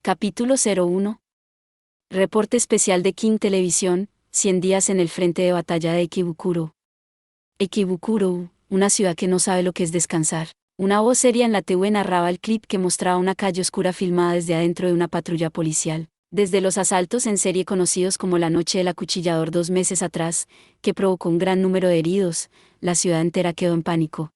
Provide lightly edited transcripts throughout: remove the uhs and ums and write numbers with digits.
Capítulo 01. Reporte especial de King Televisión, 100 días en el frente de batalla de Ikebukuro. Ikebukuro, una ciudad que no sabe lo que es descansar. Una voz seria en la TV narraba el clip que mostraba una calle oscura filmada desde adentro de una patrulla policial. Desde los asaltos en serie conocidos como la Noche del Acuchillador 2 meses atrás, que provocó un gran número de heridos, la ciudad entera quedó en pánico.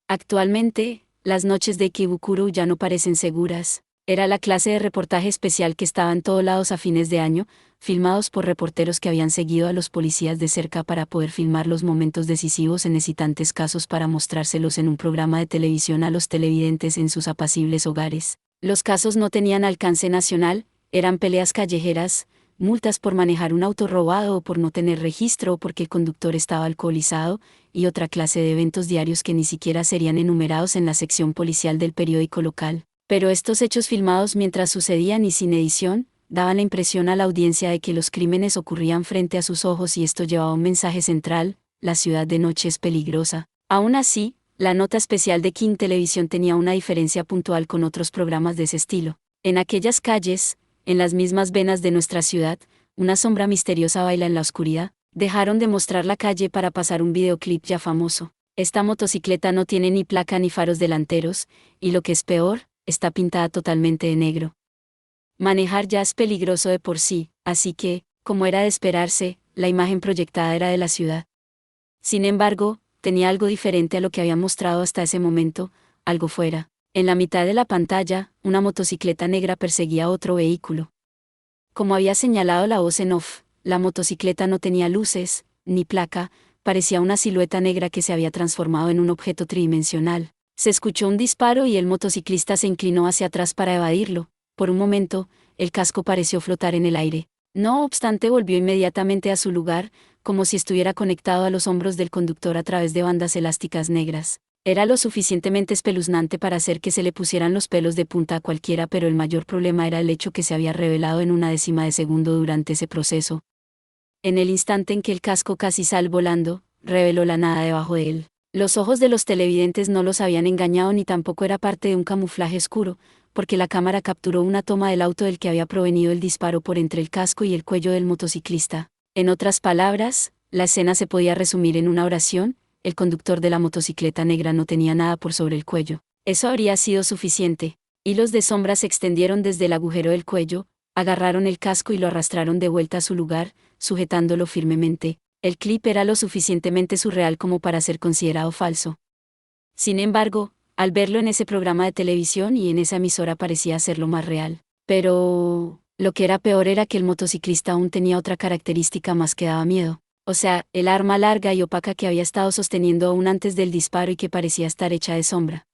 Actualmente, las noches de Ikebukuro ya no parecen seguras. Era la clase de reportaje especial que estaba en todos lados a fines de año, filmados por reporteros que habían seguido a los policías de cerca para poder filmar los momentos decisivos en excitantes casos para mostrárselos en un programa de televisión a los televidentes en sus apacibles hogares. Los casos no tenían alcance nacional, eran peleas callejeras, multas por manejar un auto robado o por no tener registro o porque el conductor estaba alcoholizado, y otra clase de eventos diarios que ni siquiera serían enumerados en la sección policial del periódico local. Pero estos hechos filmados mientras sucedían y sin edición, daban la impresión a la audiencia de que los crímenes ocurrían frente a sus ojos y esto llevaba un mensaje central: la ciudad de noche es peligrosa. Aún así, la nota especial de King Televisión tenía una diferencia puntual con otros programas de ese estilo. En aquellas calles, en las mismas venas de nuestra ciudad, una sombra misteriosa baila en la oscuridad. Dejaron de mostrar la calle para pasar un videoclip ya famoso. Esta motocicleta no tiene ni placa ni faros delanteros, y lo que es peor, está pintada totalmente de negro. Manejar ya es peligroso de por sí, así que, como era de esperarse, la imagen proyectada era de la ciudad. Sin embargo, tenía algo diferente a lo que había mostrado hasta ese momento, algo fuera. En la mitad de la pantalla, una motocicleta negra perseguía otro vehículo. Como había señalado la voz en off, la motocicleta no tenía luces, ni placa, parecía una silueta negra que se había transformado en un objeto tridimensional. Se escuchó un disparo y el motociclista se inclinó hacia atrás para evadirlo. Por un momento, el casco pareció flotar en el aire. No obstante, volvió inmediatamente a su lugar, como si estuviera conectado a los hombros del conductor a través de bandas elásticas negras. Era lo suficientemente espeluznante para hacer que se le pusieran los pelos de punta a cualquiera, pero el mayor problema era el hecho que se había revelado en una décima de segundo durante ese proceso. En el instante en que el casco casi salió volando, reveló la nada debajo de él. Los ojos de los televidentes no los habían engañado ni tampoco era parte de un camuflaje oscuro, porque la cámara capturó una toma del auto del que había provenido el disparo por entre el casco y el cuello del motociclista. En otras palabras, la escena se podía resumir en una oración: el conductor de la motocicleta negra no tenía nada por sobre el cuello. Eso habría sido suficiente. Hilos de sombra se extendieron desde el agujero del cuello, agarraron el casco y lo arrastraron de vuelta a su lugar, sujetándolo firmemente. El clip era lo suficientemente surreal como para ser considerado falso. Sin embargo, al verlo en ese programa de televisión y en esa emisora parecía ser lo más real. Pero lo que era peor era que el motociclista aún tenía otra característica más que daba miedo. O sea, el arma larga y opaca que había estado sosteniendo aún antes del disparo y que parecía estar hecha de sombra.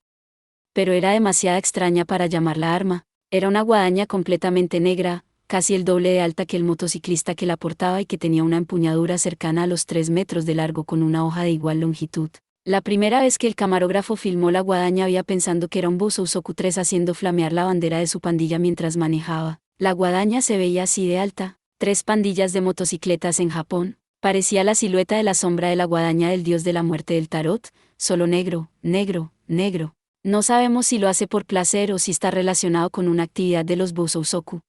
Pero era demasiado extraña para llamarla arma. Era una guadaña completamente negra, casi el doble de alta que el motociclista que la portaba y que tenía una empuñadura cercana a los 3 metros de largo con una hoja de igual longitud. La primera vez que el camarógrafo filmó la guadaña había pensando que era un Bosozoku 3 haciendo flamear la bandera de su pandilla mientras manejaba. La guadaña se veía así de alta. 3 pandillas de motocicletas en Japón. Parecía la silueta de la sombra de la guadaña del dios de la muerte del tarot, solo negro, negro, negro. No sabemos si lo hace por placer o si está relacionado con una actividad de los Bosozoku.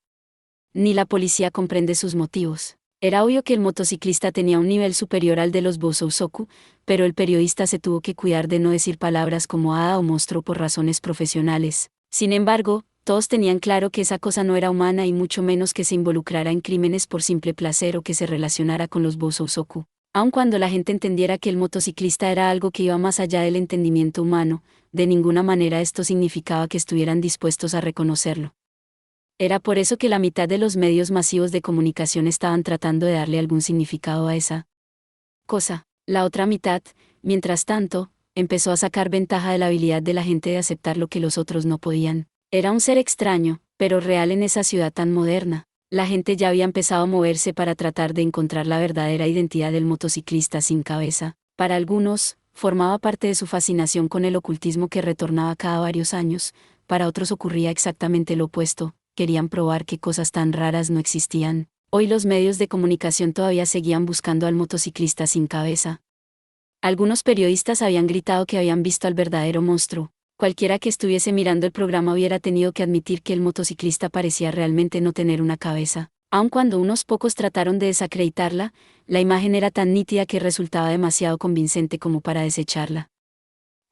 Ni la policía comprende sus motivos. Era obvio que el motociclista tenía un nivel superior al de los Bosozoku, pero el periodista se tuvo que cuidar de no decir palabras como hada o monstruo por razones profesionales. Sin embargo, todos tenían claro que esa cosa no era humana y mucho menos que se involucrara en crímenes por simple placer o que se relacionara con los Bosozoku. Aun cuando la gente entendiera que el motociclista era algo que iba más allá del entendimiento humano, de ninguna manera esto significaba que estuvieran dispuestos a reconocerlo. Era por eso que la mitad de los medios masivos de comunicación estaban tratando de darle algún significado a esa cosa. La otra mitad, mientras tanto, empezó a sacar ventaja de la habilidad de la gente de aceptar lo que los otros no podían. Era un ser extraño, pero real en esa ciudad tan moderna. La gente ya había empezado a moverse para tratar de encontrar la verdadera identidad del motociclista sin cabeza. Para algunos, formaba parte de su fascinación con el ocultismo que retornaba cada varios años. Para otros ocurría exactamente lo opuesto. Querían probar que cosas tan raras no existían. Hoy los medios de comunicación todavía seguían buscando al motociclista sin cabeza. Algunos periodistas habían gritado que habían visto al verdadero monstruo. Cualquiera que estuviese mirando el programa hubiera tenido que admitir que el motociclista parecía realmente no tener una cabeza. Aun cuando unos pocos trataron de desacreditarla, la imagen era tan nítida que resultaba demasiado convincente como para desecharla.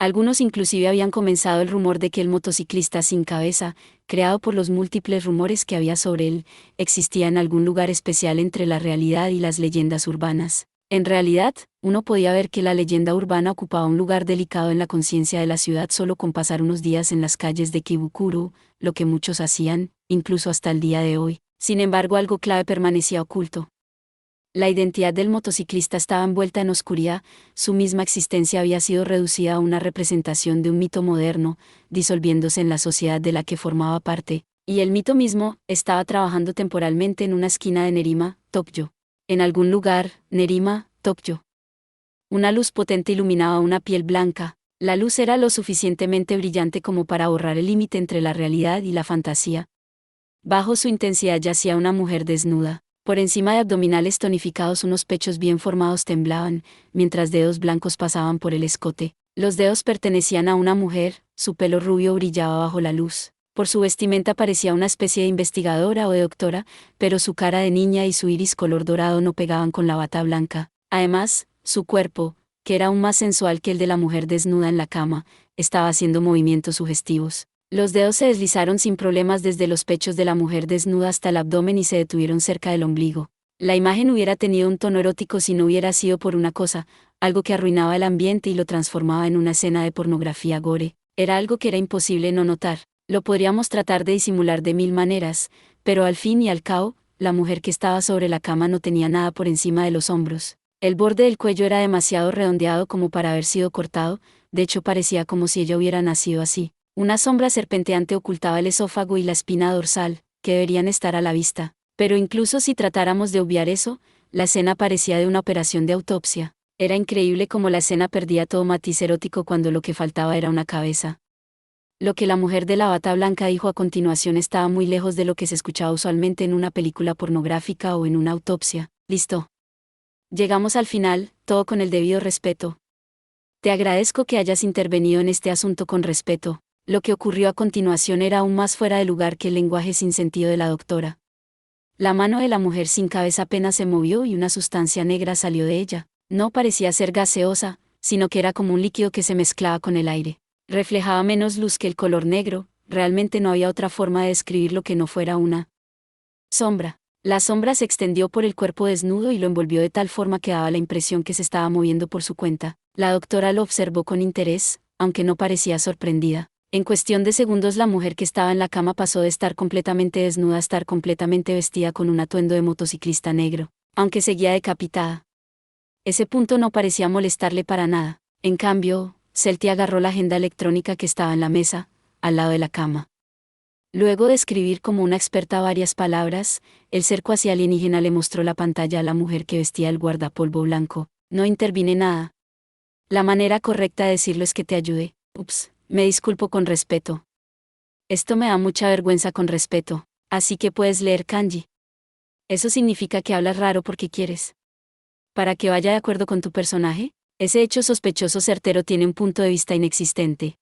Algunos inclusive habían comenzado el rumor de que el motociclista sin cabeza, creado por los múltiples rumores que había sobre él, existía en algún lugar especial entre la realidad y las leyendas urbanas. En realidad, uno podía ver que la leyenda urbana ocupaba un lugar delicado en la conciencia de la ciudad solo con pasar unos días en las calles de Kibukuro, lo que muchos hacían, incluso hasta el día de hoy. Sin embargo, algo clave permanecía oculto. La identidad del motociclista estaba envuelta en oscuridad, su misma existencia había sido reducida a una representación de un mito moderno, disolviéndose en la sociedad de la que formaba parte, y el mito mismo estaba trabajando temporalmente en una esquina de Nerima, Tokyo. En algún lugar, Nerima, Tokyo. Una luz potente iluminaba una piel blanca. La luz era lo suficientemente brillante como para borrar el límite entre la realidad y la fantasía. Bajo su intensidad yacía una mujer desnuda. Por encima de abdominales tonificados unos pechos bien formados temblaban, mientras dedos blancos pasaban por el escote. Los dedos pertenecían a una mujer, su pelo rubio brillaba bajo la luz. Por su vestimenta parecía una especie de investigadora o de doctora, pero su cara de niña y su iris color dorado no pegaban con la bata blanca. Además, su cuerpo, que era aún más sensual que el de la mujer desnuda en la cama, estaba haciendo movimientos sugestivos. Los dedos se deslizaron sin problemas desde los pechos de la mujer desnuda hasta el abdomen y se detuvieron cerca del ombligo. La imagen hubiera tenido un tono erótico si no hubiera sido por una cosa, algo que arruinaba el ambiente y lo transformaba en una escena de pornografía gore. Era algo que era imposible no notar. Lo podríamos tratar de disimular de mil maneras, pero al fin y al cabo, la mujer que estaba sobre la cama no tenía nada por encima de los hombros. El borde del cuello era demasiado redondeado como para haber sido cortado, de hecho parecía como si ella hubiera nacido así. Una sombra serpenteante ocultaba el esófago y la espina dorsal, que deberían estar a la vista. Pero incluso si tratáramos de obviar eso, la escena parecía de una operación de autopsia. Era increíble cómo la escena perdía todo matiz erótico cuando lo que faltaba era una cabeza. Lo que la mujer de la bata blanca dijo a continuación estaba muy lejos de lo que se escuchaba usualmente en una película pornográfica o en una autopsia. Listo. Llegamos al final, todo con el debido respeto. Te agradezco que hayas intervenido en este asunto con respeto. Lo que ocurrió a continuación era aún más fuera de lugar que el lenguaje sin sentido de la doctora. La mano de la mujer sin cabeza apenas se movió y una sustancia negra salió de ella. No parecía ser gaseosa, sino que era como un líquido que se mezclaba con el aire. Reflejaba menos luz que el color negro, realmente no había otra forma de describirlo que no fuera una sombra. La sombra se extendió por el cuerpo desnudo y lo envolvió de tal forma que daba la impresión que se estaba moviendo por su cuenta. La doctora lo observó con interés, aunque no parecía sorprendida. En cuestión de segundos la mujer que estaba en la cama pasó de estar completamente desnuda a estar completamente vestida con un atuendo de motociclista negro, aunque seguía decapitada. Ese punto no parecía molestarle para nada. En cambio, Celti agarró la agenda electrónica que estaba en la mesa, al lado de la cama. Luego de escribir como una experta varias palabras, el ser cuasi alienígena le mostró la pantalla a la mujer que vestía el guardapolvo blanco. No intervine nada. La manera correcta de decirlo es que te ayude. Ups, me disculpo con respeto. Esto me da mucha vergüenza con respeto. Así que puedes leer kanji. Eso significa que hablas raro porque quieres. Para que vaya de acuerdo con tu personaje, ese hecho sospechoso certero tiene un punto de vista inexistente.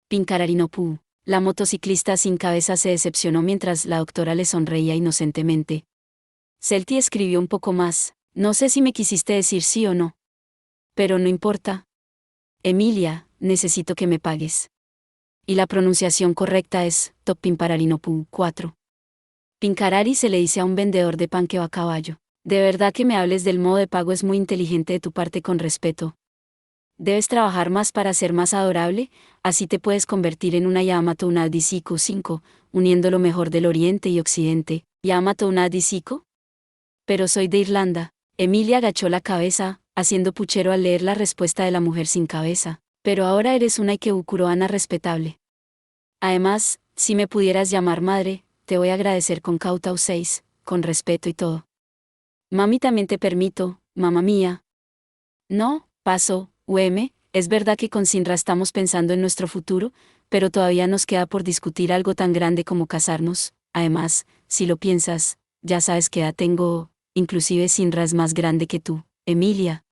Pinkarari no Pu. La motociclista sin cabeza se decepcionó mientras la doctora le sonreía inocentemente. Celti escribió un poco más. No sé si me quisiste decir sí o no. Pero no importa. Emilia, necesito que me pagues. Y la pronunciación correcta es Top Pinkarari no Pu 4. Pinkarari se le dice a un vendedor de pan que va a caballo. De verdad que me hables del modo de pago es muy inteligente de tu parte con respeto. Debes trabajar más para ser más adorable, así te puedes convertir en una Yamato Unadi Siko 5, uniendo lo mejor del Oriente y Occidente. ¿Yamato Unadi Siko? Pero soy de Irlanda. Emilia agachó la cabeza, haciendo puchero al leer la respuesta de la mujer sin cabeza. Pero ahora eres una Ikebukuro-ana respetable. Además, si me pudieras llamar madre, te voy a agradecer con Kautau 6, con respeto y todo. Mami también te permito, mamá mía. No, paso, es verdad que con Sinra estamos pensando en nuestro futuro, pero todavía nos queda por discutir algo tan grande como casarnos. Además, si lo piensas, ya sabes qué edad tengo, inclusive Sinra es más grande que tú, Emilia.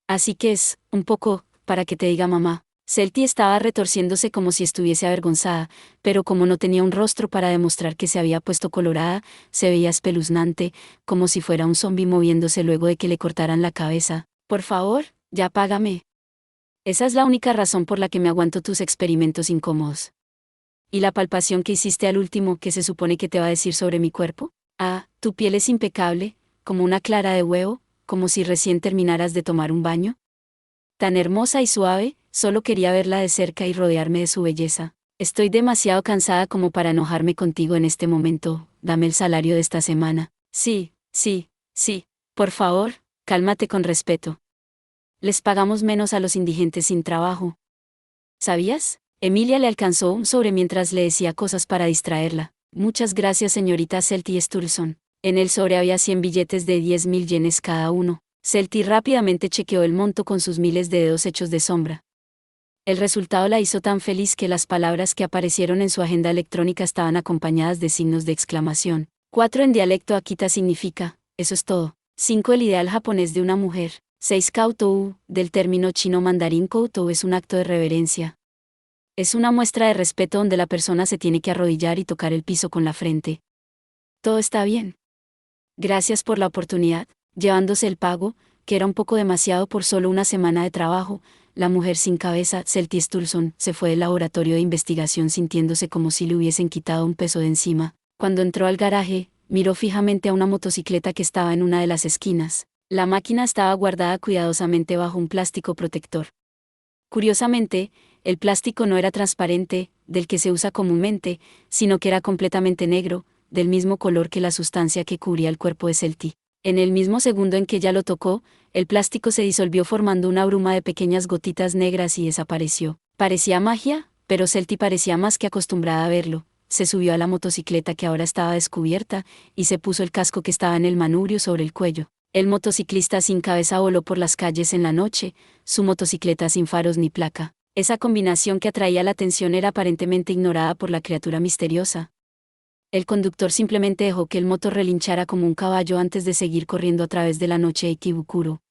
Así que es, un poco, para que te diga mamá, Celti estaba retorciéndose como si estuviese avergonzada, pero como no tenía un rostro para demostrar que se había puesto colorada, se veía espeluznante, como si fuera un zombi moviéndose luego de que le cortaran la cabeza. Por favor, ya págame. Esa es la única razón por la que me aguanto tus experimentos incómodos. ¿Y la palpación que hiciste al último, que se supone que te va a decir sobre mi cuerpo? Ah, tu piel es impecable, como una clara de huevo, como si recién terminaras de tomar un baño. Tan hermosa y suave, solo quería verla de cerca y rodearme de su belleza. Estoy demasiado cansada como para enojarme contigo en este momento, dame el salario de esta semana. Sí, sí, sí, por favor, cálmate con respeto. Les pagamos menos a los indigentes sin trabajo. ¿Sabías? Emilia le alcanzó un sobre mientras le decía cosas para distraerla. Muchas gracias, señorita Celti Sturluson. En el sobre había 100 billetes de 10.000 yenes cada uno. Celti rápidamente chequeó el monto con sus miles de dedos hechos de sombra. El resultado la hizo tan feliz que las palabras que aparecieron en su agenda electrónica estaban acompañadas de signos de exclamación. 4 en dialecto akita significa, eso es todo. 5 el ideal japonés de una mujer. 6 koutou, del término chino mandarín koutou es un acto de reverencia. Es una muestra de respeto donde la persona se tiene que arrodillar y tocar el piso con la frente. Todo está bien. Gracias por la oportunidad. Llevándose el pago, que era un poco demasiado por solo una semana de trabajo, la mujer sin cabeza, Celti Sturluson, se fue del laboratorio de investigación sintiéndose como si le hubiesen quitado un peso de encima. Cuando entró al garaje, miró fijamente a una motocicleta que estaba en una de las esquinas. La máquina estaba guardada cuidadosamente bajo un plástico protector. Curiosamente, el plástico no era transparente, del que se usa comúnmente, sino que era completamente negro, del mismo color que la sustancia que cubría el cuerpo de Celti. En el mismo segundo en que ella lo tocó, el plástico se disolvió formando una bruma de pequeñas gotitas negras y desapareció. Parecía magia, pero Celti parecía más que acostumbrada a verlo. Se subió a la motocicleta que ahora estaba descubierta, y se puso el casco que estaba en el manubrio sobre el cuello. El motociclista sin cabeza voló por las calles en la noche, su motocicleta sin faros ni placa. Esa combinación que atraía la atención era aparentemente ignorada por la criatura misteriosa. El conductor simplemente dejó que el motor relinchara como un caballo antes de seguir corriendo a través de la noche de Ikebukuro.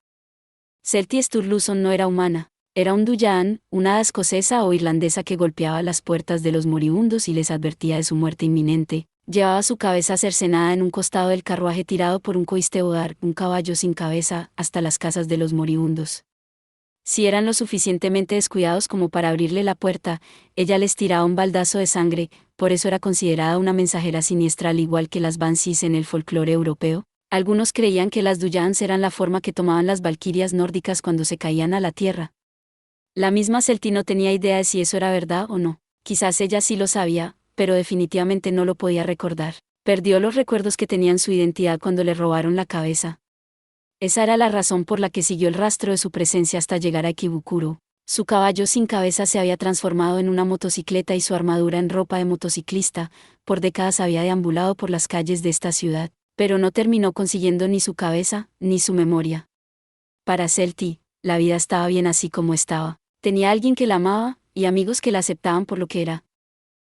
Celti Sturluson no era humana, era un Duyan, una hada escocesa o irlandesa que golpeaba las puertas de los moribundos y les advertía de su muerte inminente. Llevaba su cabeza cercenada en un costado del carruaje tirado por un coisteodar, un caballo sin cabeza, hasta las casas de los moribundos. Si eran lo suficientemente descuidados como para abrirle la puerta, ella les tiraba un baldazo de sangre, por eso era considerada una mensajera siniestra al igual que las banshees en el folclore europeo. Algunos creían que las Duyans eran la forma que tomaban las valquirias nórdicas cuando se caían a la tierra. La misma Celti no tenía idea de si eso era verdad o no. Quizás ella sí lo sabía, pero definitivamente no lo podía recordar. Perdió los recuerdos que tenían su identidad cuando le robaron la cabeza. Esa era la razón por la que siguió el rastro de su presencia hasta llegar a Ikebukuro. Su caballo sin cabeza se había transformado en una motocicleta y su armadura en ropa de motociclista. Por décadas había deambulado por las calles de esta ciudad, pero no terminó consiguiendo ni su cabeza, ni su memoria. Para Celti, la vida estaba bien así como estaba. Tenía a alguien que la amaba, y amigos que la aceptaban por lo que era.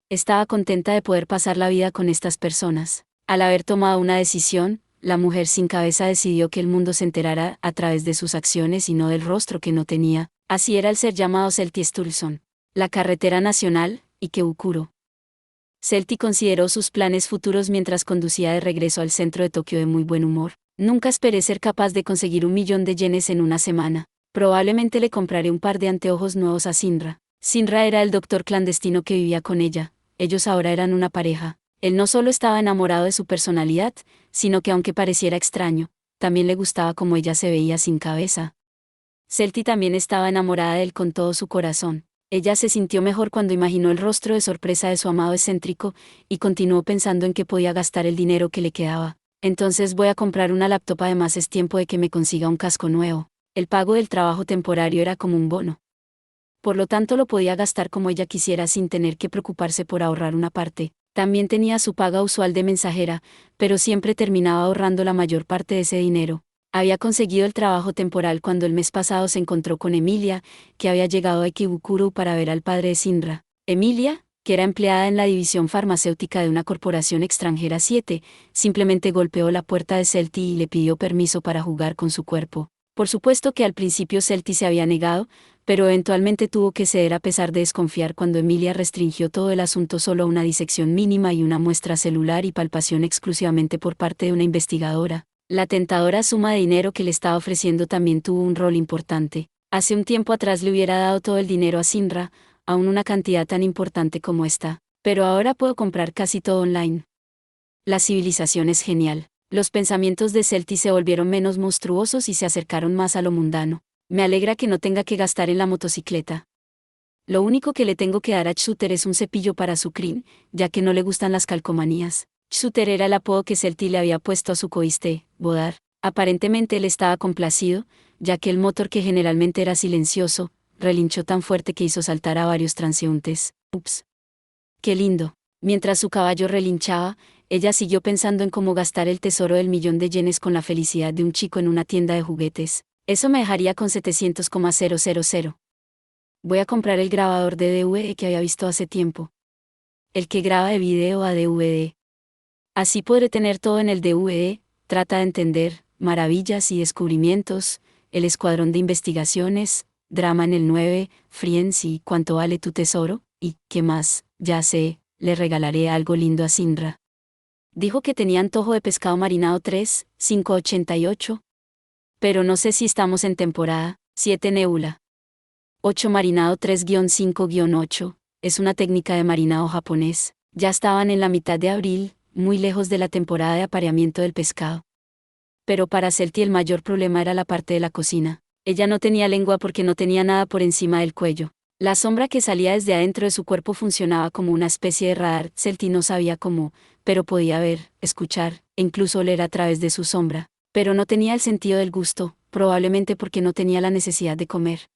Estaba contenta de poder pasar la vida con estas personas. Al haber tomado una decisión, la mujer sin cabeza decidió que el mundo se enterara a través de sus acciones y no del rostro que no tenía. Así era el ser llamado Celti Sturluson. La carretera nacional, Ikebukuro. Celti consideró sus planes futuros mientras conducía de regreso al centro de Tokio de muy buen humor. Nunca esperé ser capaz de conseguir 1.000.000 de yenes en una semana. Probablemente le compraré un par de anteojos nuevos a Sinra. Sinra era el doctor clandestino que vivía con ella. Ellos ahora eran una pareja. Él no solo estaba enamorado de su personalidad, sino que aunque pareciera extraño, también le gustaba cómo ella se veía sin cabeza. Celti también estaba enamorada de él con todo su corazón. Ella se sintió mejor cuando imaginó el rostro de sorpresa de su amado excéntrico, y continuó pensando en que podía gastar el dinero que le quedaba. Entonces voy a comprar una laptop, además es tiempo de que me consiga un casco nuevo. El pago del trabajo temporario era como un bono. Por lo tanto lo podía gastar como ella quisiera sin tener que preocuparse por ahorrar una parte. También tenía su paga usual de mensajera, pero siempre terminaba ahorrando la mayor parte de ese dinero. Había conseguido el trabajo temporal cuando el mes pasado se encontró con Emilia, que había llegado a Ikebukuro para ver al padre de Sinra. Emilia, que era empleada en la división farmacéutica de una corporación extranjera 7, simplemente golpeó la puerta de Celti y le pidió permiso para jugar con su cuerpo. Por supuesto que al principio Celti se había negado, pero eventualmente tuvo que ceder a pesar de desconfiar cuando Emilia restringió todo el asunto solo a una disección mínima y una muestra celular y palpación exclusivamente por parte de una investigadora. La tentadora suma de dinero que le estaba ofreciendo también tuvo un rol importante. Hace un tiempo atrás le hubiera dado todo el dinero a Sinra, aún una cantidad tan importante como esta, pero ahora puedo comprar casi todo online. La civilización es genial. Los pensamientos de Celti se volvieron menos monstruosos y se acercaron más a lo mundano. Me alegra que no tenga que gastar en la motocicleta. Lo único que le tengo que dar a Shooter es un cepillo para su crin, ya que no le gustan las calcomanías. Shooter era el apodo que Celti le había puesto a su coiste, Bodar. Aparentemente él estaba complacido, ya que el motor, que generalmente era silencioso, relinchó tan fuerte que hizo saltar a varios transeúntes. Ups. ¡Qué lindo! Mientras su caballo relinchaba, ella siguió pensando en cómo gastar el tesoro del millón de yenes con la felicidad de un chico en una tienda de juguetes. Eso me dejaría con 700,000. Voy a comprar el grabador de DVD que había visto hace tiempo. El que graba de video a DVD. Así podré tener todo en el DVD. Trata de entender, maravillas y descubrimientos, el escuadrón de investigaciones, drama en el 9, Friends y cuánto vale tu tesoro, y, ¿qué más? Ya sé, le regalaré algo lindo a Sinra. Dijo que tenía antojo de pescado marinado 3, 5,88. Pero no sé si estamos en temporada. 7 Nebula. 8 marinado 3-5-8. Es una técnica de marinado japonés. Ya estaban en la mitad de abril, muy lejos de la temporada de apareamiento del pescado. Pero para Celti el mayor problema era la parte de la cocina. Ella no tenía lengua porque no tenía nada por encima del cuello. La sombra que salía desde adentro de su cuerpo funcionaba como una especie de radar. Celti no sabía cómo, pero podía ver, escuchar, e incluso oler a través de su sombra. Pero no tenía el sentido del gusto, probablemente porque no tenía la necesidad de comer.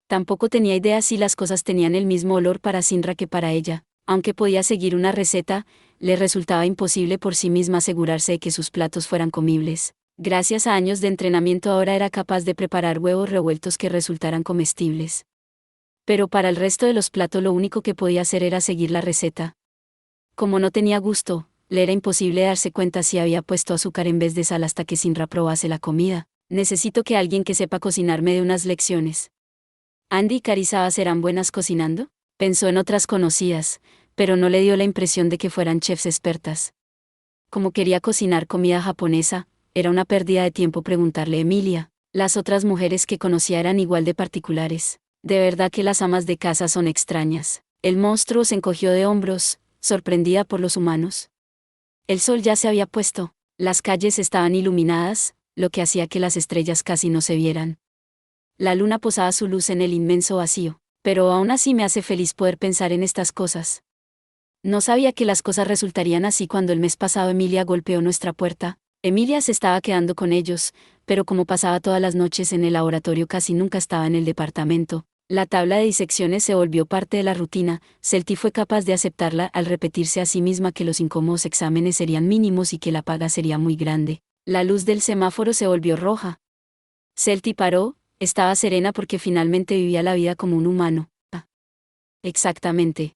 Tampoco tenía idea si las cosas tenían el mismo olor para Sinra que para ella. Aunque podía seguir una receta, le resultaba imposible por sí misma asegurarse de que sus platos fueran comibles. Gracias a años de entrenamiento ahora era capaz de preparar huevos revueltos que resultaran comestibles. Pero para el resto de los platos lo único que podía hacer era seguir la receta. Como no tenía gusto, le era imposible darse cuenta si había puesto azúcar en vez de sal hasta que Sinra probase la comida. Necesito que alguien que sepa cocinar me dé unas lecciones. ¿Andy y Karisaba serán buenas cocinando? Pensó en otras conocidas, pero no le dio la impresión de que fueran chefs expertas. Como quería cocinar comida japonesa, era una pérdida de tiempo preguntarle a Emilia. Las otras mujeres que conocía eran igual de particulares. De verdad que las amas de casa son extrañas. El monstruo se encogió de hombros, sorprendida por los humanos. El sol ya se había puesto, las calles estaban iluminadas, lo que hacía que las estrellas casi no se vieran. La luna posaba su luz en el inmenso vacío, pero aún así me hace feliz poder pensar en estas cosas. No sabía que las cosas resultarían así cuando el mes pasado Emilia golpeó nuestra puerta. Emilia se estaba quedando con ellos, pero como pasaba todas las noches en el laboratorio casi nunca estaba en el departamento. La tabla de disecciones se volvió parte de la rutina. Celti fue capaz de aceptarla al repetirse a sí misma que los incómodos exámenes serían mínimos y que la paga sería muy grande. La luz del semáforo se volvió roja. Celti paró, estaba serena porque finalmente vivía la vida como un humano. Ah. Exactamente.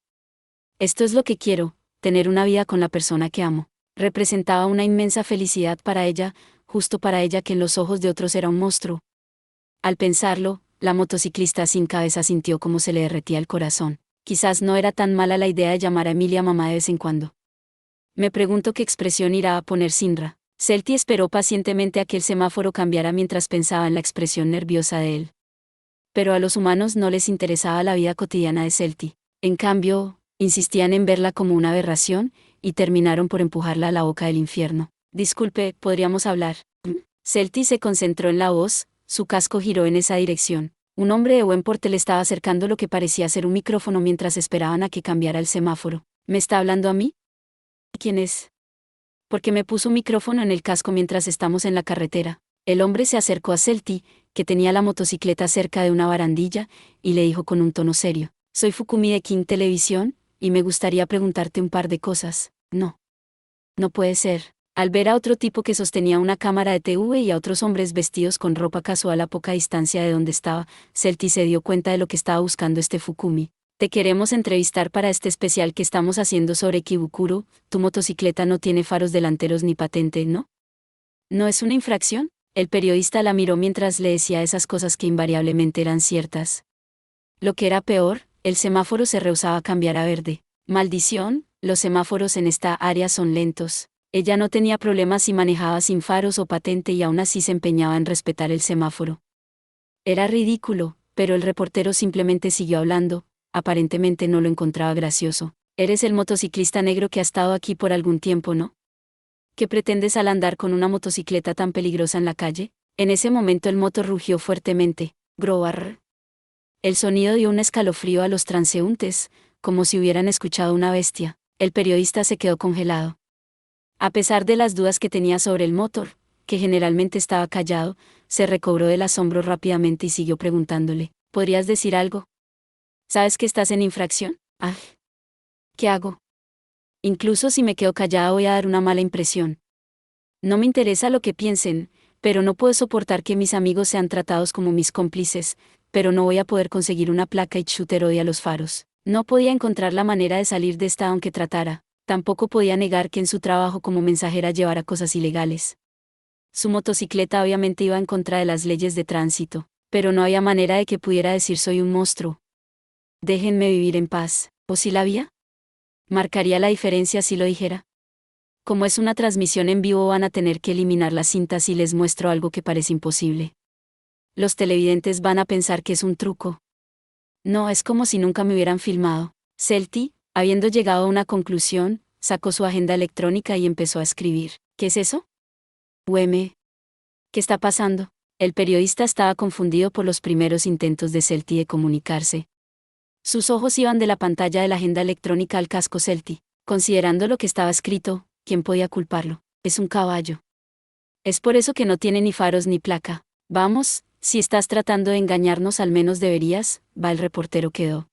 Esto es lo que quiero, tener una vida con la persona que amo. Representaba una inmensa felicidad para ella, justo para ella que en los ojos de otros era un monstruo. Al pensarlo, la motociclista sin cabeza sintió como se le derretía el corazón. Quizás no era tan mala la idea de llamar a Emilia mamá de vez en cuando. Me pregunto qué expresión irá a poner Sinra. Celti esperó pacientemente a que el semáforo cambiara mientras pensaba en la expresión nerviosa de él. Pero a los humanos no les interesaba la vida cotidiana de Celti. En cambio, insistían en verla como una aberración, y terminaron por empujarla a la boca del infierno. Disculpe, ¿podríamos hablar? Celti se concentró en la voz, su casco giró en esa dirección. Un hombre de buen porte le estaba acercando lo que parecía ser un micrófono mientras esperaban a que cambiara el semáforo. ¿Me está hablando a mí? ¿Quién es? Porque me puso un micrófono en el casco mientras estamos en la carretera. El hombre se acercó a Celti, que tenía la motocicleta cerca de una barandilla, y le dijo con un tono serio: soy Fukumi de King Televisión, y me gustaría preguntarte un par de cosas. No. No puede ser. Al ver a otro tipo que sostenía una cámara de TV y a otros hombres vestidos con ropa casual a poca distancia de donde estaba, Celti se dio cuenta de lo que estaba buscando este Fukumi. Te queremos entrevistar para este especial que estamos haciendo sobre Ikebukuro. Tu motocicleta no tiene faros delanteros ni patente, ¿no? ¿No es una infracción? El periodista la miró mientras le decía esas cosas que invariablemente eran ciertas. Lo que era peor, el semáforo se rehusaba a cambiar a verde. Maldición, los semáforos en esta área son lentos. Ella no tenía problemas si manejaba sin faros o patente y aún así se empeñaba en respetar el semáforo. Era ridículo, pero el reportero simplemente siguió hablando, aparentemente no lo encontraba gracioso. Eres el motociclista negro que ha estado aquí por algún tiempo, ¿no? ¿Qué pretendes al andar con una motocicleta tan peligrosa en la calle? En ese momento el motor rugió fuertemente. Groar. El sonido dio un escalofrío a los transeúntes, como si hubieran escuchado una bestia. El periodista se quedó congelado. A pesar de las dudas que tenía sobre el motor, que generalmente estaba callado, se recobró del asombro rápidamente y siguió preguntándole, ¿podrías decir algo? ¿Sabes que estás en infracción? Ah. ¿Qué hago? Incluso si me quedo callada voy a dar una mala impresión. No me interesa lo que piensen, pero no puedo soportar que mis amigos sean tratados como mis cómplices, pero no voy a poder conseguir una placa y Shooter odia los faros. No podía encontrar la manera de salir de esta aunque tratara. Tampoco podía negar que en su trabajo como mensajera llevara cosas ilegales. Su motocicleta obviamente iba en contra de las leyes de tránsito, pero no había manera de que pudiera decir soy un monstruo. Déjenme vivir en paz. ¿O si la había? ¿Marcaría la diferencia si lo dijera? Como es una transmisión en vivo van a tener que eliminar las cintas si les muestro algo que parece imposible. Los televidentes van a pensar que es un truco. No, es como si nunca me hubieran filmado. Celti, habiendo llegado a una conclusión, sacó su agenda electrónica y empezó a escribir. ¿Qué es eso? UM. ¿Qué está pasando? El periodista estaba confundido por los primeros intentos de Celti de comunicarse. Sus ojos iban de la pantalla de la agenda electrónica al casco Celti. Considerando lo que estaba escrito, ¿quién podía culparlo? Es un caballo. Es por eso que no tiene ni faros ni placa. Vamos, si estás tratando de engañarnos al menos deberías, el reportero quedó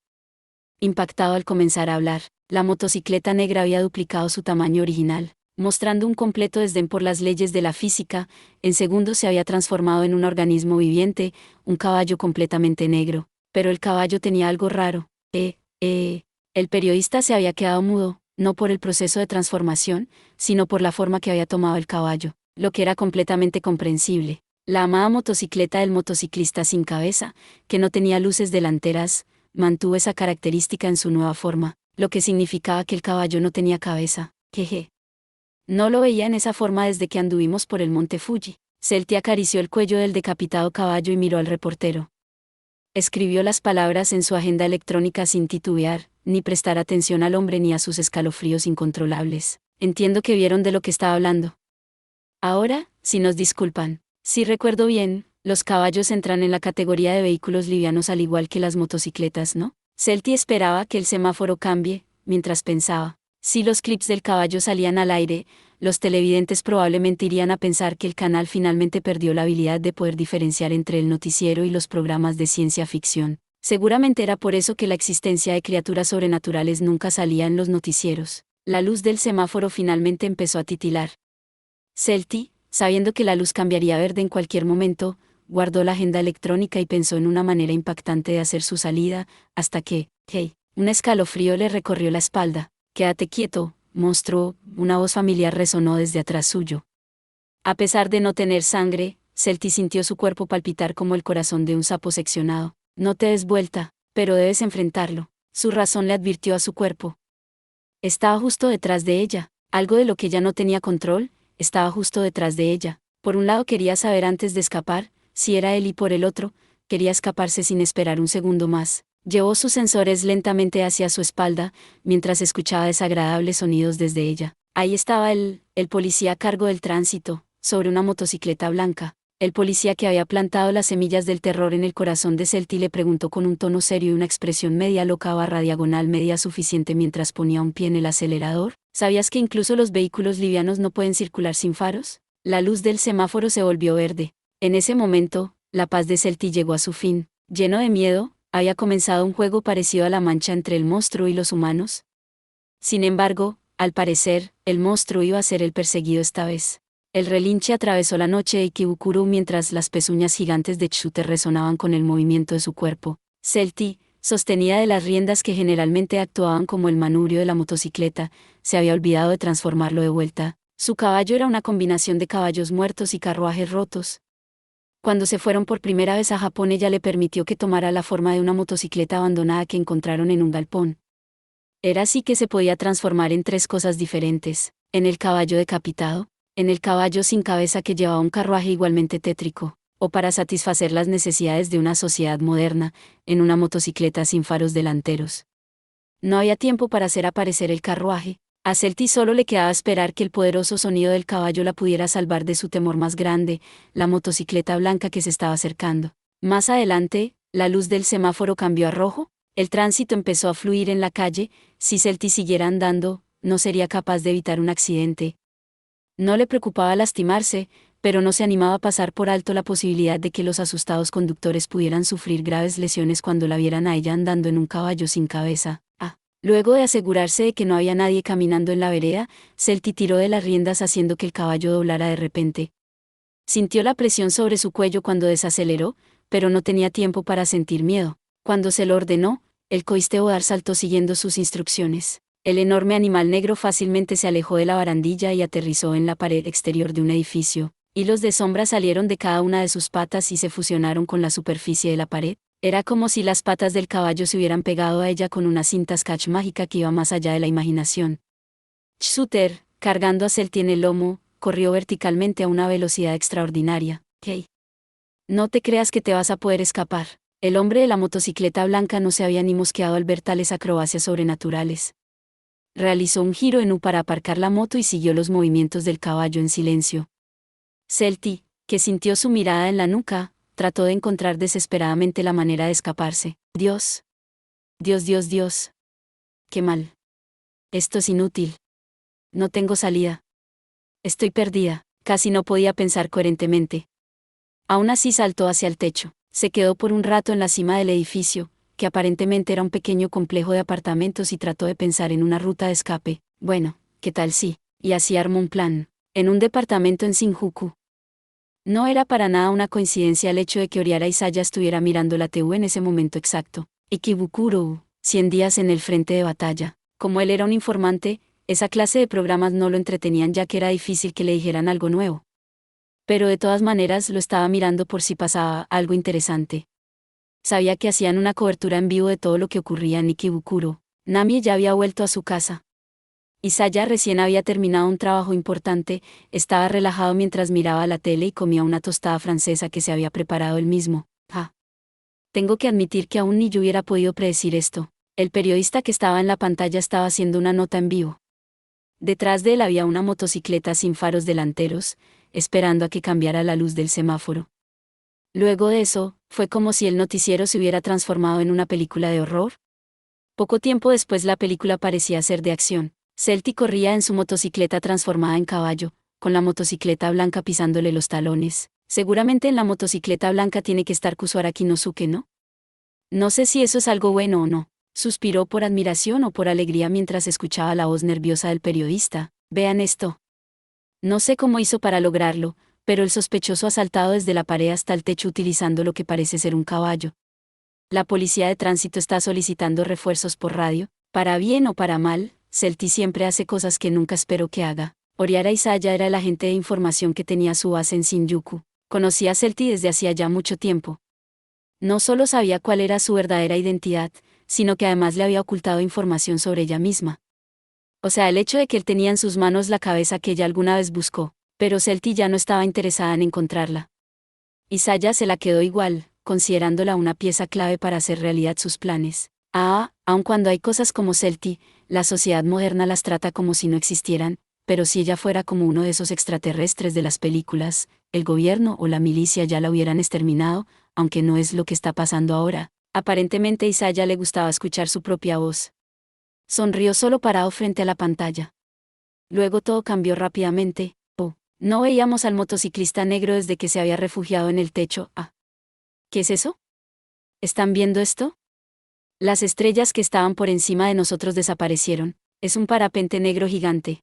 impactado al comenzar a hablar. La motocicleta negra había duplicado su tamaño original, mostrando un completo desdén por las leyes de la física. En segundos se había transformado en un organismo viviente, un caballo completamente negro. Pero el caballo tenía algo raro. El periodista se había quedado mudo, no por el proceso de transformación, sino por la forma que había tomado el caballo, lo que era completamente comprensible. La amada motocicleta del motociclista sin cabeza, que no tenía luces delanteras, mantuvo esa característica en su nueva forma, lo que significaba que el caballo no tenía cabeza. Jeje. No lo veía en esa forma desde que anduvimos por el monte Fuji. Celti acarició el cuello del decapitado caballo y miró al reportero. Escribió las palabras en su agenda electrónica sin titubear, ni prestar atención al hombre ni a sus escalofríos incontrolables. Entiendo que vieron de lo que estaba hablando. Ahora, si nos disculpan. Si recuerdo bien, los caballos entran en la categoría de vehículos livianos al igual que las motocicletas, ¿no? Celti esperaba que el semáforo cambie, mientras pensaba. Si los clips del caballo salían al aire, los televidentes probablemente irían a pensar que el canal finalmente perdió la habilidad de poder diferenciar entre el noticiero y los programas de ciencia ficción. Seguramente era por eso que la existencia de criaturas sobrenaturales nunca salía en los noticieros. La luz del semáforo finalmente empezó a titilar. Celti, sabiendo que la luz cambiaría a verde en cualquier momento, guardó la agenda electrónica y pensó en una manera impactante de hacer su salida, hasta que, hey, un escalofrío le recorrió la espalda. Quédate quieto, monstruo, una voz familiar resonó desde atrás suyo. A pesar de no tener sangre, Celti sintió su cuerpo palpitar como el corazón de un sapo seccionado. No te des vuelta, pero debes enfrentarlo. Su razón le advirtió a su cuerpo. Estaba justo detrás de ella, algo de lo que ella no tenía control, estaba justo detrás de ella. Por un lado quería saber antes de escapar, si era él y por el otro, quería escaparse sin esperar un segundo más. Llevó sus sensores lentamente hacia su espalda, mientras escuchaba desagradables sonidos desde ella. Ahí estaba el policía a cargo del tránsito, sobre una motocicleta blanca. El policía que había plantado las semillas del terror en el corazón de Celti le preguntó con un tono serio y una expresión media loca / diagonal media suficiente mientras ponía un pie en el acelerador. ¿Sabías que incluso los vehículos livianos no pueden circular sin faros? La luz del semáforo se volvió verde. En ese momento, la paz de Celti llegó a su fin. Lleno de miedo, había comenzado un juego parecido a la mancha entre el monstruo y los humanos. Sin embargo, al parecer, el monstruo iba a ser el perseguido esta vez. El relinche atravesó la noche de Ikebukuro mientras las pezuñas gigantes de Shooter resonaban con el movimiento de su cuerpo. Celti, sostenida de las riendas que generalmente actuaban como el manubrio de la motocicleta, se había olvidado de transformarlo de vuelta. Su caballo era una combinación de caballos muertos y carruajes rotos. Cuando se fueron por primera vez a Japón, ella le permitió que tomara la forma de una motocicleta abandonada que encontraron en un galpón. Era así que se podía transformar en tres cosas diferentes: en el caballo decapitado, en el caballo sin cabeza que llevaba un carruaje igualmente tétrico, o para satisfacer las necesidades de una sociedad moderna, en una motocicleta sin faros delanteros. No había tiempo para hacer aparecer el carruaje. A Celti solo le quedaba esperar que el poderoso sonido del caballo la pudiera salvar de su temor más grande, la motocicleta blanca que se estaba acercando. Más adelante, la luz del semáforo cambió a rojo, el tránsito empezó a fluir en la calle. Si Celti siguiera andando, no sería capaz de evitar un accidente. No le preocupaba lastimarse, pero no se animaba a pasar por alto la posibilidad de que los asustados conductores pudieran sufrir graves lesiones cuando la vieran a ella andando en un caballo sin cabeza. Luego de asegurarse de que no había nadie caminando en la vereda, Celti tiró de las riendas haciendo que el caballo doblara de repente. Sintió la presión sobre su cuello cuando desaceleró, pero no tenía tiempo para sentir miedo. Cuando se lo ordenó, el coistebodar saltó siguiendo sus instrucciones. El enorme animal negro fácilmente se alejó de la barandilla y aterrizó en la pared exterior de un edificio. Hilos de sombra salieron de cada una de sus patas y se fusionaron con la superficie de la pared. Era como si las patas del caballo se hubieran pegado a ella con una cinta scotch mágica que iba más allá de la imaginación. Shooter, cargando a Celti en el lomo, corrió verticalmente a una velocidad extraordinaria. «Hey, no te creas que te vas a poder escapar». El hombre de la motocicleta blanca no se había ni mosqueado al ver tales acrobacias sobrenaturales. Realizó un giro en U para aparcar la moto y siguió los movimientos del caballo en silencio. Celti, que sintió su mirada en la nuca, trató de encontrar desesperadamente la manera de escaparse. Dios. Dios, Dios, Dios. Qué mal. Esto es inútil. No tengo salida. Estoy perdida. Casi no podía pensar coherentemente. Aún así saltó hacia el techo. Se quedó por un rato en la cima del edificio, que aparentemente era un pequeño complejo de apartamentos, y trató de pensar en una ruta de escape. Bueno, ¿qué tal si? Y así armó un plan. En un departamento en Shinjuku. No era para nada una coincidencia el hecho de que Oriara Isaya estuviera mirando la TV en ese momento exacto. Ikebukuro, 100 días en el frente de batalla. Como él era un informante, esa clase de programas no lo entretenían, ya que era difícil que le dijeran algo nuevo. Pero de todas maneras lo estaba mirando por si pasaba algo interesante. Sabía que hacían una cobertura en vivo de todo lo que ocurría en Ikebukuro. Namie ya había vuelto a su casa. Isaya recién había terminado un trabajo importante, estaba relajado mientras miraba la tele y comía una tostada francesa que se había preparado él mismo. Tengo que admitir que aún ni yo hubiera podido predecir esto. El periodista que estaba en la pantalla estaba haciendo una nota en vivo. Detrás de él había una motocicleta sin faros delanteros, esperando a que cambiara la luz del semáforo. Luego de eso, fue como si el noticiero se hubiera transformado en una película de horror. Poco tiempo después la película parecía ser de acción. Celti corría en su motocicleta transformada en caballo, con la motocicleta blanca pisándole los talones. Seguramente en la motocicleta blanca tiene que estar Kusuaraki Nosuke, ¿no? No sé si eso es algo bueno o no. Suspiró por admiración o por alegría mientras escuchaba la voz nerviosa del periodista. Vean esto. No sé cómo hizo para lograrlo, pero el sospechoso ha saltado desde la pared hasta el techo utilizando lo que parece ser un caballo. La policía de tránsito está solicitando refuerzos por radio. Para bien o para mal, Celti siempre hace cosas que nunca esperó que haga. Oriara Isaya era el agente de información que tenía su base en Shinjuku. Conocía a Celti desde hacía ya mucho tiempo. No solo sabía cuál era su verdadera identidad, sino que además le había ocultado información sobre ella misma. O sea, el hecho de que él tenía en sus manos la cabeza que ella alguna vez buscó, pero Celti ya no estaba interesada en encontrarla. Isaya se la quedó igual, considerándola una pieza clave para hacer realidad sus planes. Aun cuando hay cosas como Celti, la sociedad moderna las trata como si no existieran, pero si ella fuera como uno de esos extraterrestres de las películas, el gobierno o la milicia ya la hubieran exterminado, aunque no es lo que está pasando ahora. Aparentemente a Isaya le gustaba escuchar su propia voz. Sonrió solo parado frente a la pantalla. Luego todo cambió rápidamente. No veíamos al motociclista negro desde que se había refugiado en el techo. ¿Qué es eso? ¿Están viendo esto? Las estrellas que estaban por encima de nosotros desaparecieron. Es un parapente negro gigante.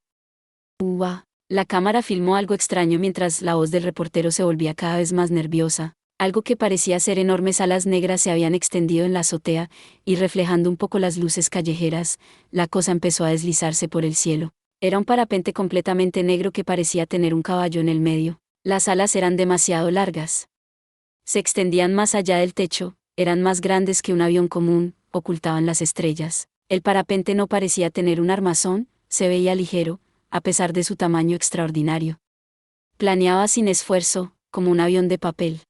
La cámara filmó algo extraño mientras la voz del reportero se volvía cada vez más nerviosa. Algo que parecía ser enormes alas negras se habían extendido en la azotea, y reflejando un poco las luces callejeras, la cosa empezó a deslizarse por el cielo. Era un parapente completamente negro que parecía tener un caballo en el medio. Las alas eran demasiado largas. Se extendían más allá del techo, eran más grandes que un avión común, ocultaban las estrellas. El parapente no parecía tener un armazón, se veía ligero, a pesar de su tamaño extraordinario. Planeaba sin esfuerzo, como un avión de papel.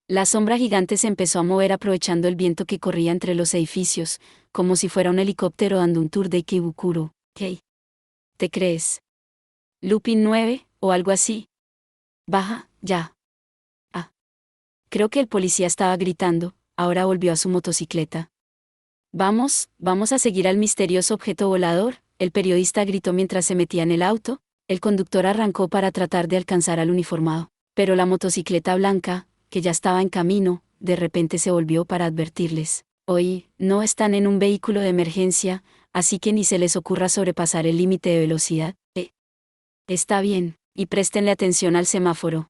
La sombra gigante se empezó a mover aprovechando el viento que corría entre los edificios, como si fuera un helicóptero dando un tour de Ikebukuro. ¿Qué? ¿Te crees? ¿Lupin 9, o algo así? Baja, ya. Ah. Creo que el policía estaba gritando, ahora volvió a su motocicleta. Vamos a seguir al misterioso objeto volador, el periodista gritó mientras se metía en el auto. El conductor arrancó para tratar de alcanzar al uniformado, pero la motocicleta blanca, que ya estaba en camino, de repente se volvió para advertirles. Hoy, no están en un vehículo de emergencia, así que ni se les ocurra sobrepasar el límite de velocidad. Está bien, y préstenle atención al semáforo.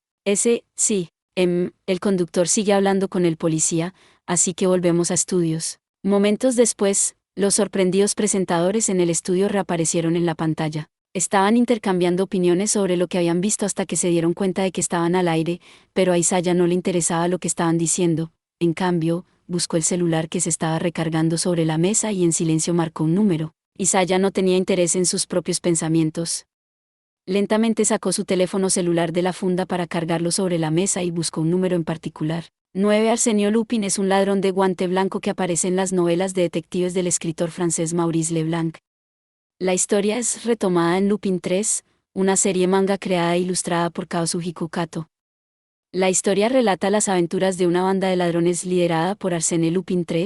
Sí. El conductor sigue hablando con el policía, así que volvemos a estudios. Momentos después, los sorprendidos presentadores en el estudio reaparecieron en la pantalla. Estaban intercambiando opiniones sobre lo que habían visto hasta que se dieron cuenta de que estaban al aire, pero a Isaya no le interesaba lo que estaban diciendo. En cambio, buscó el celular que se estaba recargando sobre la mesa y en silencio marcó un número. Isaya no tenía interés en sus propios pensamientos. Lentamente sacó su teléfono celular de la funda para cargarlo sobre la mesa y buscó un número en particular. 9. Arsenio Lupin es un ladrón de guante blanco que aparece en las novelas de detectives del escritor francés Maurice Leblanc. La historia es retomada en Lupin 3, una serie manga creada e ilustrada por Kaosuhiko Kato. La historia relata las aventuras de una banda de ladrones liderada por Arsène Lupin III,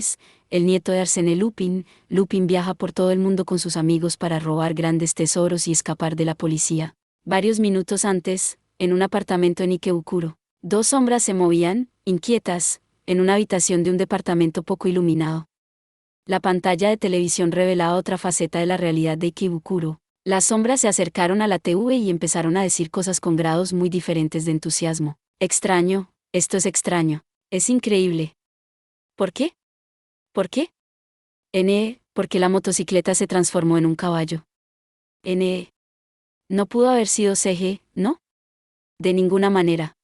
el nieto de Arsène Lupin. Lupin viaja por todo el mundo con sus amigos para robar grandes tesoros y escapar de la policía. Varios minutos antes, en un apartamento en Ikebukuro, dos sombras se movían, inquietas, en una habitación de un departamento poco iluminado. La pantalla de televisión revelaba otra faceta de la realidad de Ikebukuro. Las sombras se acercaron a la TV y empezaron a decir cosas con grados muy diferentes de entusiasmo. Extraño, esto es extraño. Es increíble. ¿Por qué? ¿Por qué? Porque la motocicleta se transformó en un caballo. No pudo haber sido CG, ¿no? De ninguna manera.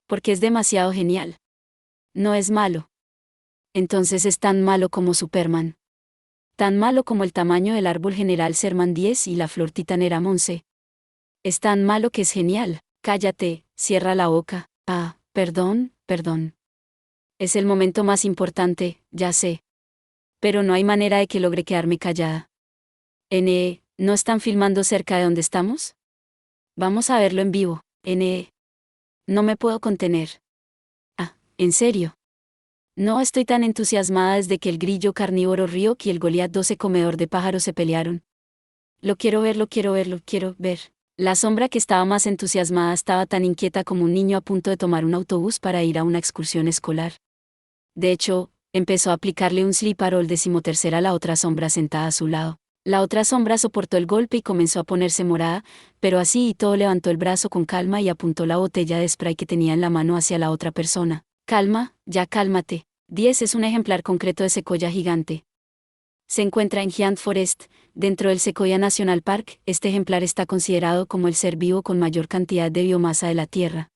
Porque es demasiado genial. No es malo. Entonces es tan malo como Superman. Tan malo como el tamaño del árbol general Serman 10 y la flor titanera Monse. Es tan malo que es genial. Cállate, cierra la boca. Perdón. Es el momento más importante, ya sé. Pero no hay manera de que logre quedarme callada. ¿No están filmando cerca de donde estamos? Vamos a verlo en vivo. No me puedo contener. ¿En serio? No estoy tan entusiasmada desde que el grillo carnívoro Ryok y el Goliat 12 comedor de pájaros se pelearon. Lo quiero ver. La sombra que estaba más entusiasmada estaba tan inquieta como un niño a punto de tomar un autobús para ir a una excursión escolar. De hecho, empezó a aplicarle un slip-roll 13 a la otra sombra sentada a su lado. La otra sombra soportó el golpe y comenzó a ponerse morada, pero así y todo levantó el brazo con calma y apuntó la botella de spray que tenía en la mano hacia la otra persona. Calma, ya cálmate. 10 es un ejemplar concreto de secoya gigante. Se encuentra en Giant Forest, dentro del Sequoia National Park. Este ejemplar está considerado como el ser vivo con mayor cantidad de biomasa de la Tierra.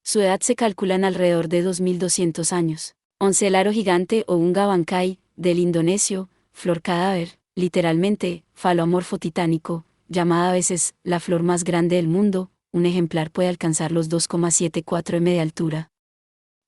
Su edad se calcula en alrededor de 2200 años. 11. El aro gigante o Unga Bankai, del indonesio, flor cadáver, literalmente, faloamorfo titánico, llamada a veces la flor más grande del mundo. Un ejemplar puede alcanzar los 2,74 m de altura.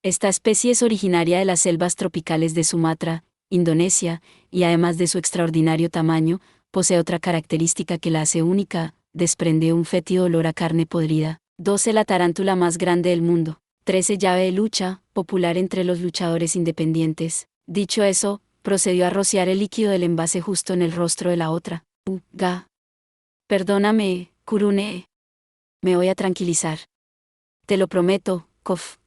Esta especie es originaria de las selvas tropicales de Sumatra, Indonesia, y además de su extraordinario tamaño, posee otra característica que la hace única: desprende un fétido olor a carne podrida. 12. La tarántula más grande del mundo. 13. Llave de lucha, popular entre los luchadores independientes. Dicho eso, procedió a rociar el líquido del envase justo en el rostro de la otra. Perdóname, Kurune. Me voy a tranquilizar. Te lo prometo, cof.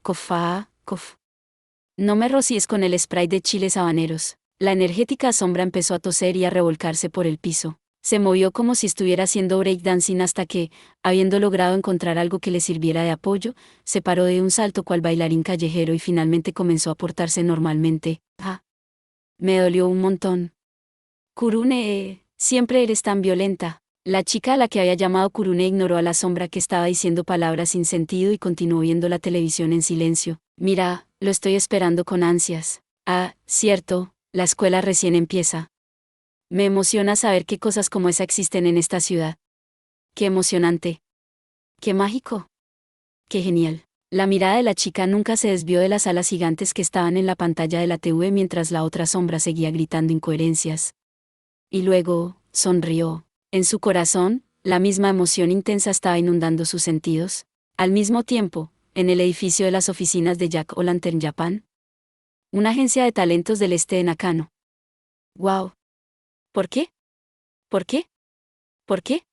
No me rocíes con el spray de chiles habaneros. La energética sombra empezó a toser y a revolcarse por el piso. Se movió como si estuviera haciendo breakdancing hasta que, habiendo logrado encontrar algo que le sirviera de apoyo, se paró de un salto cual bailarín callejero y finalmente comenzó a portarse normalmente. Me dolió un montón. Kurune, siempre eres tan violenta. La chica a la que había llamado Kurune ignoró a la sombra que estaba diciendo palabras sin sentido y continuó viendo la televisión en silencio. Mira, lo estoy esperando con ansias. Ah, cierto, la escuela recién empieza. Me emociona saber qué cosas como esa existen en esta ciudad. Qué emocionante. Qué mágico. Qué genial. La mirada de la chica nunca se desvió de las alas gigantes que estaban en la pantalla de la TV mientras la otra sombra seguía gritando incoherencias. Y luego, sonrió. En su corazón, la misma emoción intensa estaba inundando sus sentidos. Al mismo tiempo, en el edificio de las oficinas de Jack O'Lantern Japan, una agencia de talentos del este de Nakano. ¡Wow! ¿Por qué? ¿Por qué? ¿Por qué?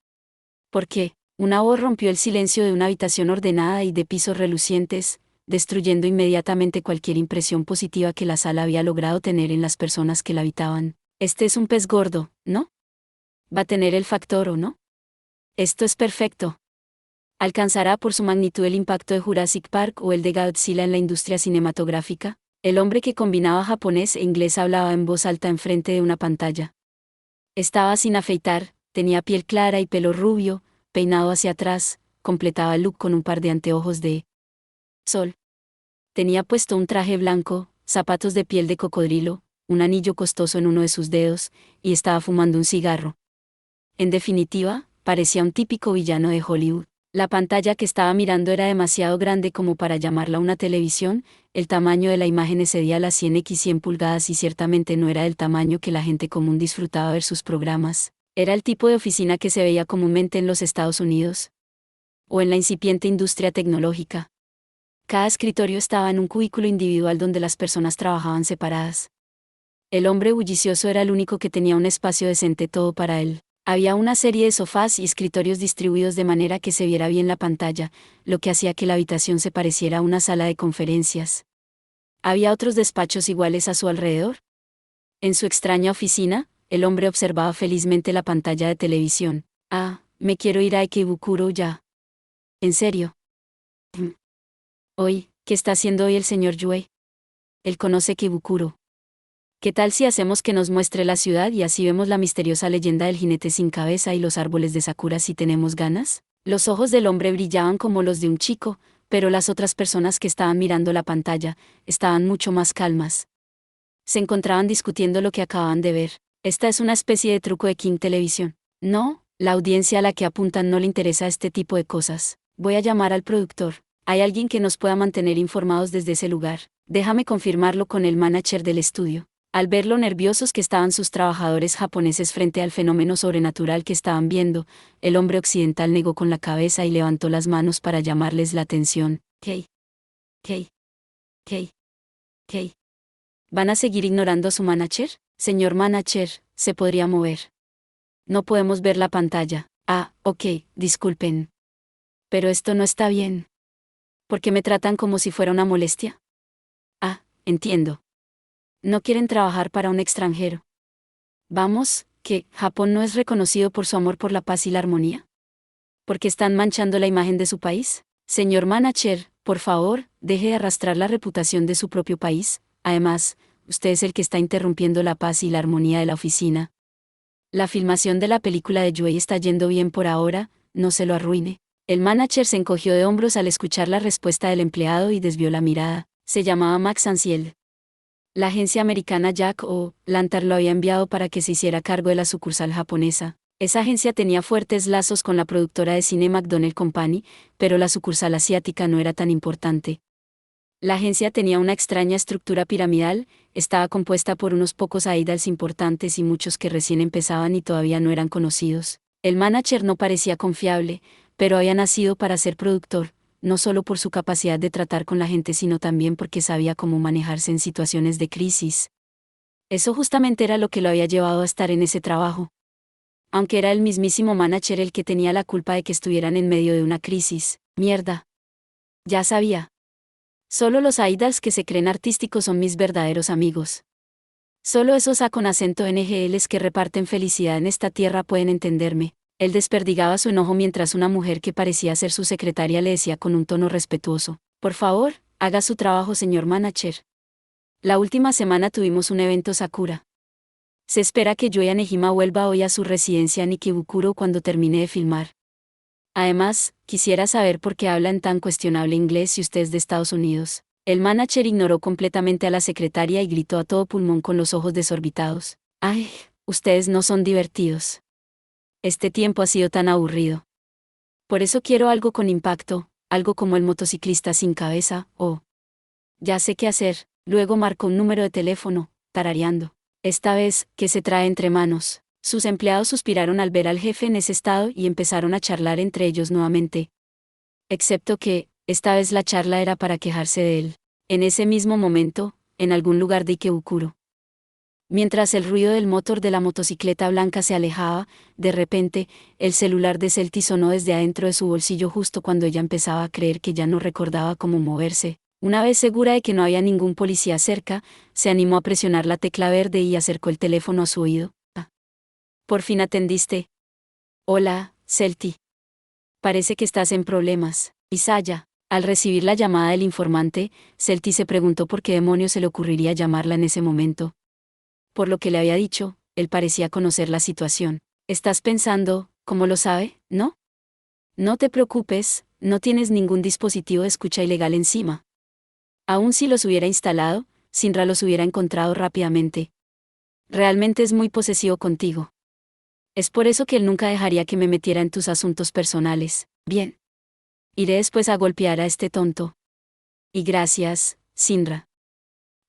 ¿Por qué? Una voz rompió el silencio de una habitación ordenada y de pisos relucientes, destruyendo inmediatamente cualquier impresión positiva que la sala había logrado tener en las personas que la habitaban. Este es un pez gordo, ¿no? ¿Va a tener el factor o no? Esto es perfecto. ¿Alcanzará por su magnitud el impacto de Jurassic Park o el de Godzilla en la industria cinematográfica? El hombre que combinaba japonés e inglés hablaba en voz alta enfrente de una pantalla. Estaba sin afeitar, tenía piel clara y pelo rubio, peinado hacia atrás, completaba el look con un par de anteojos de sol. Tenía puesto un traje blanco, zapatos de piel de cocodrilo, un anillo costoso en uno de sus dedos, y estaba fumando un cigarro. En definitiva, parecía un típico villano de Hollywood. La pantalla que estaba mirando era demasiado grande como para llamarla una televisión, el tamaño de la imagen excedía las 100x100 pulgadas y ciertamente no era del tamaño que la gente común disfrutaba ver sus programas. Era el tipo de oficina que se veía comúnmente en los Estados Unidos. O en la incipiente industria tecnológica. Cada escritorio estaba en un cubículo individual donde las personas trabajaban separadas. El hombre bullicioso era el único que tenía un espacio decente todo para él. Había una serie de sofás y escritorios distribuidos de manera que se viera bien la pantalla, lo que hacía que la habitación se pareciera a una sala de conferencias. ¿Había otros despachos iguales a su alrededor? En su extraña oficina, el hombre observaba felizmente la pantalla de televisión. Ah, me quiero ir a Ikebukuro ya. ¿En serio? Hoy, ¿qué está haciendo hoy el señor Yue? Él conoce Ikebukuro. ¿Qué tal si hacemos que nos muestre la ciudad y así vemos la misteriosa leyenda del jinete sin cabeza y los árboles de sakura si tenemos ganas? Los ojos del hombre brillaban como los de un chico, pero las otras personas que estaban mirando la pantalla estaban mucho más calmas. Se encontraban discutiendo lo que acababan de ver. Esta es una especie de truco de King Televisión. No, la audiencia a la que apuntan no le interesa este tipo de cosas. Voy a llamar al productor. ¿Hay alguien que nos pueda mantener informados desde ese lugar? Déjame confirmarlo con el manager del estudio. Al ver lo nerviosos que estaban sus trabajadores japoneses frente al fenómeno sobrenatural que estaban viendo, el hombre occidental negó con la cabeza y levantó las manos para llamarles la atención. ¿Qué? ¿Qué? ¿Qué? ¿Qué? ¿Van a seguir ignorando a su manager? Señor manager, ¿se podría mover? No podemos ver la pantalla. Ah, ok, disculpen. Pero esto no está bien. ¿Por qué me tratan como si fuera una molestia? Ah, entiendo. No quieren trabajar para un extranjero. Vamos, que Japón no es reconocido por su amor por la paz y la armonía. ¿Por qué están manchando la imagen de su país? Señor manager, por favor, deje de arrastrar la reputación de su propio país. Además, usted es el que está interrumpiendo la paz y la armonía de la oficina. La filmación de la película de Yue está yendo bien por ahora, no se lo arruine. El manager se encogió de hombros al escuchar la respuesta del empleado y desvió la mirada. Se llamaba Max Ansiel. La agencia americana Jack O'Lantern lo había enviado para que se hiciera cargo de la sucursal japonesa. Esa agencia tenía fuertes lazos con la productora de cine McDonnell Company, pero la sucursal asiática no era tan importante. La agencia tenía una extraña estructura piramidal, estaba compuesta por unos pocos idols importantes y muchos que recién empezaban y todavía no eran conocidos. El manager no parecía confiable, pero había nacido para ser productor, no solo por su capacidad de tratar con la gente sino también porque sabía cómo manejarse en situaciones de crisis. Eso justamente era lo que lo había llevado a estar en ese trabajo. Aunque era el mismísimo manager el que tenía la culpa de que estuvieran en medio de una crisis. Mierda. Ya sabía. Solo los idols que se creen artísticos son mis verdaderos amigos. Solo esos A con acento NGLs que reparten felicidad en esta tierra pueden entenderme. Él desperdigaba su enojo mientras una mujer que parecía ser su secretaria le decía con un tono respetuoso: por favor, haga su trabajo, señor manager. La última semana tuvimos un evento Sakura. Se espera que Yoya Nejima vuelva hoy a su residencia en Ikebukuro cuando termine de filmar. Además, quisiera saber por qué habla en tan cuestionable inglés si usted es de Estados Unidos. El manager ignoró completamente a la secretaria y gritó a todo pulmón con los ojos desorbitados. ¡Ay! Ustedes no son divertidos. Este tiempo ha sido tan aburrido. Por eso quiero algo con impacto, algo como el motociclista sin cabeza, o... Ya sé qué hacer. Luego marcó un número de teléfono, tarareando. Esta vez, ¿qué se trae entre manos? Sus empleados suspiraron al ver al jefe en ese estado y empezaron a charlar entre ellos nuevamente. Excepto que, esta vez la charla era para quejarse de él. En ese mismo momento, en algún lugar de Ikebukuro. Mientras el ruido del motor de la motocicleta blanca se alejaba, de repente, el celular de Celti sonó desde adentro de su bolsillo justo cuando ella empezaba a creer que ya no recordaba cómo moverse. Una vez segura de que no había ningún policía cerca, se animó a presionar la tecla verde y acercó el teléfono a su oído. Ah. Por fin atendiste. Hola, Celti. Parece que estás en problemas. Isaya. Al recibir la llamada del informante, Celti se preguntó por qué demonios se le ocurriría llamarla en ese momento. Por lo que le había dicho, él parecía conocer la situación. Estás pensando, ¿cómo lo sabe, no? No te preocupes, no tienes ningún dispositivo de escucha ilegal encima. Aún si los hubiera instalado, Sinra los hubiera encontrado rápidamente. Realmente es muy posesivo contigo. Es por eso que él nunca dejaría que me metiera en tus asuntos personales. Bien. Iré después a golpear a este tonto. Y gracias, Sinra.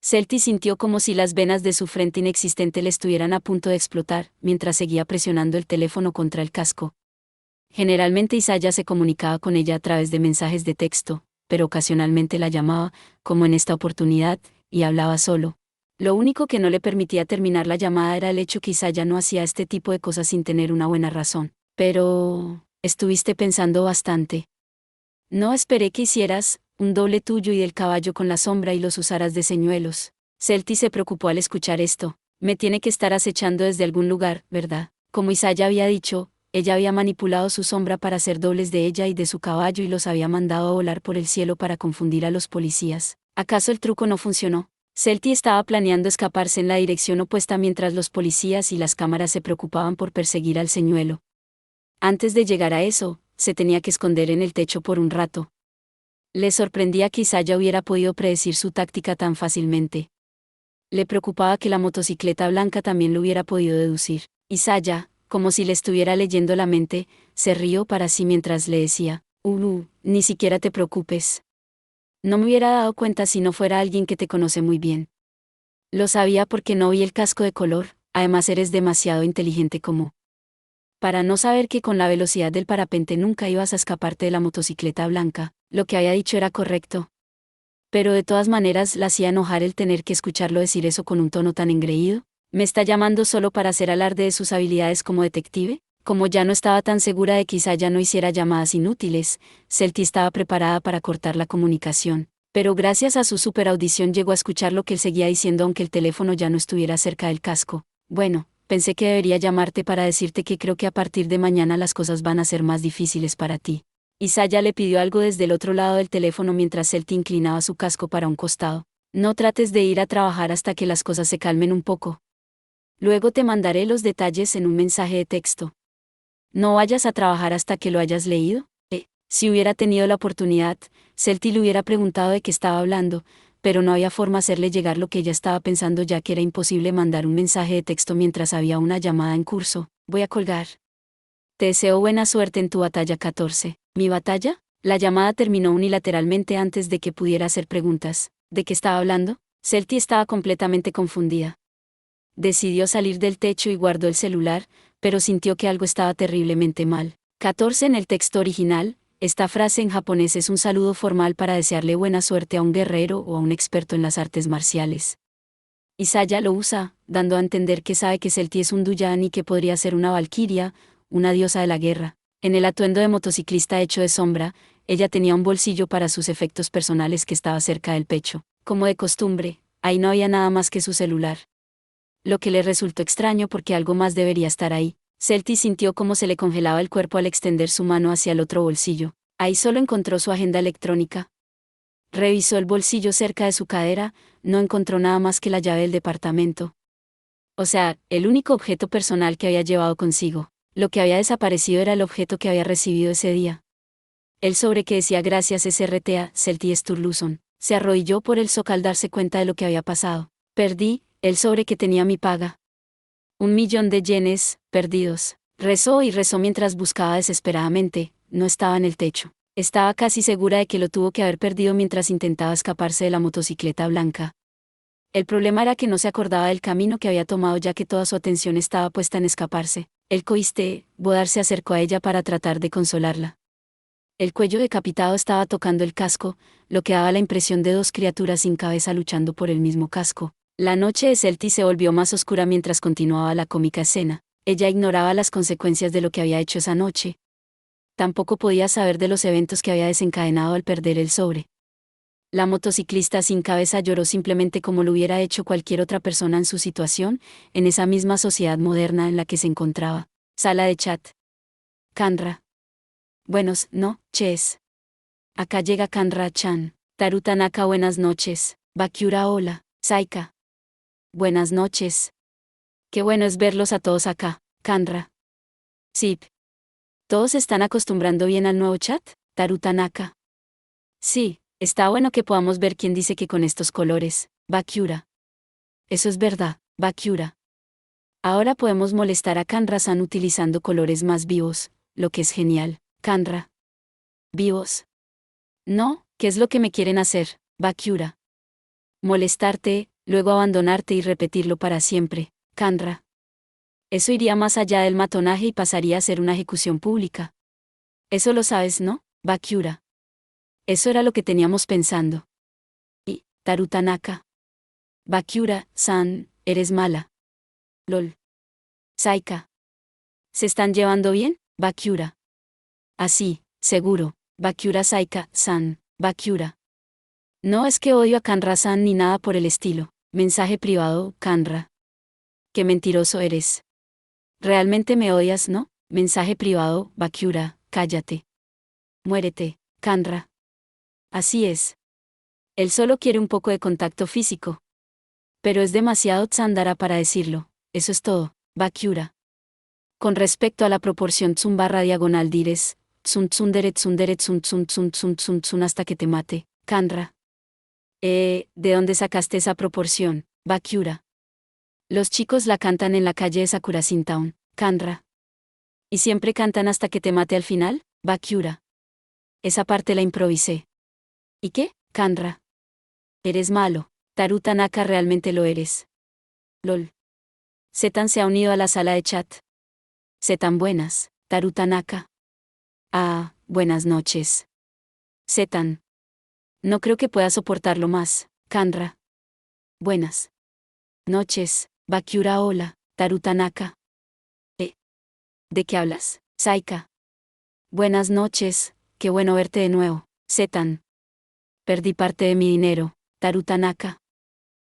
Celti sintió como si las venas de su frente inexistente le estuvieran a punto de explotar, mientras seguía presionando el teléfono contra el casco. Generalmente Isaya se comunicaba con ella a través de mensajes de texto, pero ocasionalmente la llamaba, como en esta oportunidad, y hablaba solo. Lo único que no le permitía terminar la llamada era el hecho que Isaya no hacía este tipo de cosas sin tener una buena razón. Pero... estuviste pensando bastante. No esperé que hicieras un doble tuyo y del caballo con la sombra y los usaras de señuelos. Celti se preocupó al escuchar esto. Me tiene que estar acechando desde algún lugar, ¿verdad? Como Isaya había dicho, ella había manipulado su sombra para hacer dobles de ella y de su caballo y los había mandado a volar por el cielo para confundir a los policías. ¿Acaso el truco no funcionó? Celti estaba planeando escaparse en la dirección opuesta mientras los policías y las cámaras se preocupaban por perseguir al señuelo. Antes de llegar a eso, se tenía que esconder en el techo por un rato. Le sorprendía que Isaya hubiera podido predecir su táctica tan fácilmente. Le preocupaba que la motocicleta blanca también lo hubiera podido deducir. Isaya, como si le estuviera leyendo la mente, se rió para sí mientras le decía, ni siquiera te preocupes. No me hubiera dado cuenta si no fuera alguien que te conoce muy bien. Lo sabía porque no vi el casco de color, además eres demasiado inteligente como para no saber que con la velocidad del parapente nunca ibas a escaparte de la motocicleta blanca. Lo que había dicho era correcto. Pero de todas maneras la hacía enojar el tener que escucharlo decir eso con un tono tan engreído. ¿Me está llamando solo para hacer alarde de sus habilidades como detective? Como ya no estaba tan segura de que Isaya no hiciera llamadas inútiles, Celti estaba preparada para cortar la comunicación. Pero gracias a su superaudición llegó a escuchar lo que él seguía diciendo aunque el teléfono ya no estuviera cerca del casco. Bueno, pensé que debería llamarte para decirte que creo que a partir de mañana las cosas van a ser más difíciles para ti. Isaya le pidió algo desde el otro lado del teléfono mientras Celti inclinaba su casco para un costado. No trates de ir a trabajar hasta que las cosas se calmen un poco. Luego te mandaré los detalles en un mensaje de texto. No vayas a trabajar hasta que lo hayas leído. Si hubiera tenido la oportunidad, Celti le hubiera preguntado de qué estaba hablando, pero no había forma de hacerle llegar lo que ella estaba pensando ya que era imposible mandar un mensaje de texto mientras había una llamada en curso. Voy a colgar. Te deseo buena suerte en tu batalla 14. ¿Mi batalla? La llamada terminó unilateralmente antes de que pudiera hacer preguntas. ¿De qué estaba hablando? Celti estaba completamente confundida. Decidió salir del techo y guardó el celular, pero sintió que algo estaba terriblemente mal. 14 en el texto original, esta frase en japonés es un saludo formal para desearle buena suerte a un guerrero o a un experto en las artes marciales. Isaya lo usa, dando a entender que sabe que Celti es un Duyan y que podría ser una valquiria, una diosa de la guerra. En el atuendo de motociclista hecho de sombra, ella tenía un bolsillo para sus efectos personales que estaba cerca del pecho. Como de costumbre, ahí no había nada más que su celular. Lo que le resultó extraño porque algo más debería estar ahí. Celti sintió cómo se le congelaba el cuerpo al extender su mano hacia el otro bolsillo. Ahí solo encontró su agenda electrónica. Revisó el bolsillo cerca de su cadera, no encontró nada más que la llave del departamento. O sea, el único objeto personal que había llevado consigo. Lo que había desaparecido era el objeto que había recibido ese día. El sobre que decía gracias SRTA, Celti Sturluson. Se arrodilló por el zoco al darse cuenta de lo que había pasado. Perdí el sobre que tenía mi paga. 1.000.000 de yenes, perdidos. Rezó y rezó mientras buscaba desesperadamente, no estaba en el techo. Estaba casi segura de que lo tuvo que haber perdido mientras intentaba escaparse de la motocicleta blanca. El problema era que no se acordaba del camino que había tomado ya que toda su atención estaba puesta en escaparse. El coiste, Bodar se acercó a ella para tratar de consolarla. El cuello decapitado estaba tocando el casco, lo que daba la impresión de dos criaturas sin cabeza luchando por el mismo casco. La noche de Celti se volvió más oscura mientras continuaba la cómica escena. Ella ignoraba las consecuencias de lo que había hecho esa noche. Tampoco podía saber de los eventos que había desencadenado al perder el sobre. La motociclista sin cabeza lloró simplemente como lo hubiera hecho cualquier otra persona en su situación, en esa misma sociedad moderna en la que se encontraba. Sala de chat. Kanra. Buenos noches. Acá llega Kanra-chan. Taru Tanaka, buenas noches. Bakiura, hola. Saika. Buenas noches. Qué bueno es verlos a todos acá, Kanra. Zip. ¿Todos están acostumbrando bien al nuevo chat? Taru Tanaka. Sí, está bueno que podamos ver quién dice que con estos colores, Bakiura. Eso es verdad, Bakiura. Ahora podemos molestar a Kanra-san utilizando colores más vivos, lo que es genial, Kanra. ¿Vivos? No, ¿qué es lo que me quieren hacer, Bakiura? Molestarte, luego abandonarte y repetirlo para siempre, Kanra. Eso iría más allá del matonaje y pasaría a ser una ejecución pública. Eso lo sabes, ¿no, Bakiura? Eso era lo que teníamos pensando. Y, Taru Tanaka. Bakiura-san, eres mala. LOL. Saika. ¿Se están llevando bien, Bakiura? Así, seguro, Bakiura Saika-san, Bakiura. No es que odio a Kanra-san ni nada por el estilo. Mensaje privado, Kanra. Qué mentiroso eres. Realmente me odias, ¿no? Mensaje privado, Bakiura, cállate. Muérete, Kanra. Así es. Él solo quiere un poco de contacto físico. Pero es demasiado tsandara para decirlo, eso es todo, Bakiura. Con respecto a la proporción tsun/diagonal dires, tsun tsundere tsundere tsun tsun tsun tsun tsun tsun hasta que te mate, Kanra. ¿De dónde sacaste esa proporción, Bakiura? Los chicos la cantan en la calle de Sakurasin Town, Kanra. ¿Y siempre cantan hasta que te mate al final, Bakiura? Esa parte la improvisé. ¿Y qué, Kanra? Eres malo, Taru Tanaka, realmente lo eres. LOL. Zetan se ha unido a la sala de chat. Zetan, buenas, Taru Tanaka. Ah, buenas noches. Zetan. No creo que pueda soportarlo más, Kanra. Buenas noches, Bakiura, hola, Taru Tanaka. ¿De qué hablas, Saika? Buenas noches, qué bueno verte de nuevo, Zetan. Perdí parte de mi dinero, Taru Tanaka.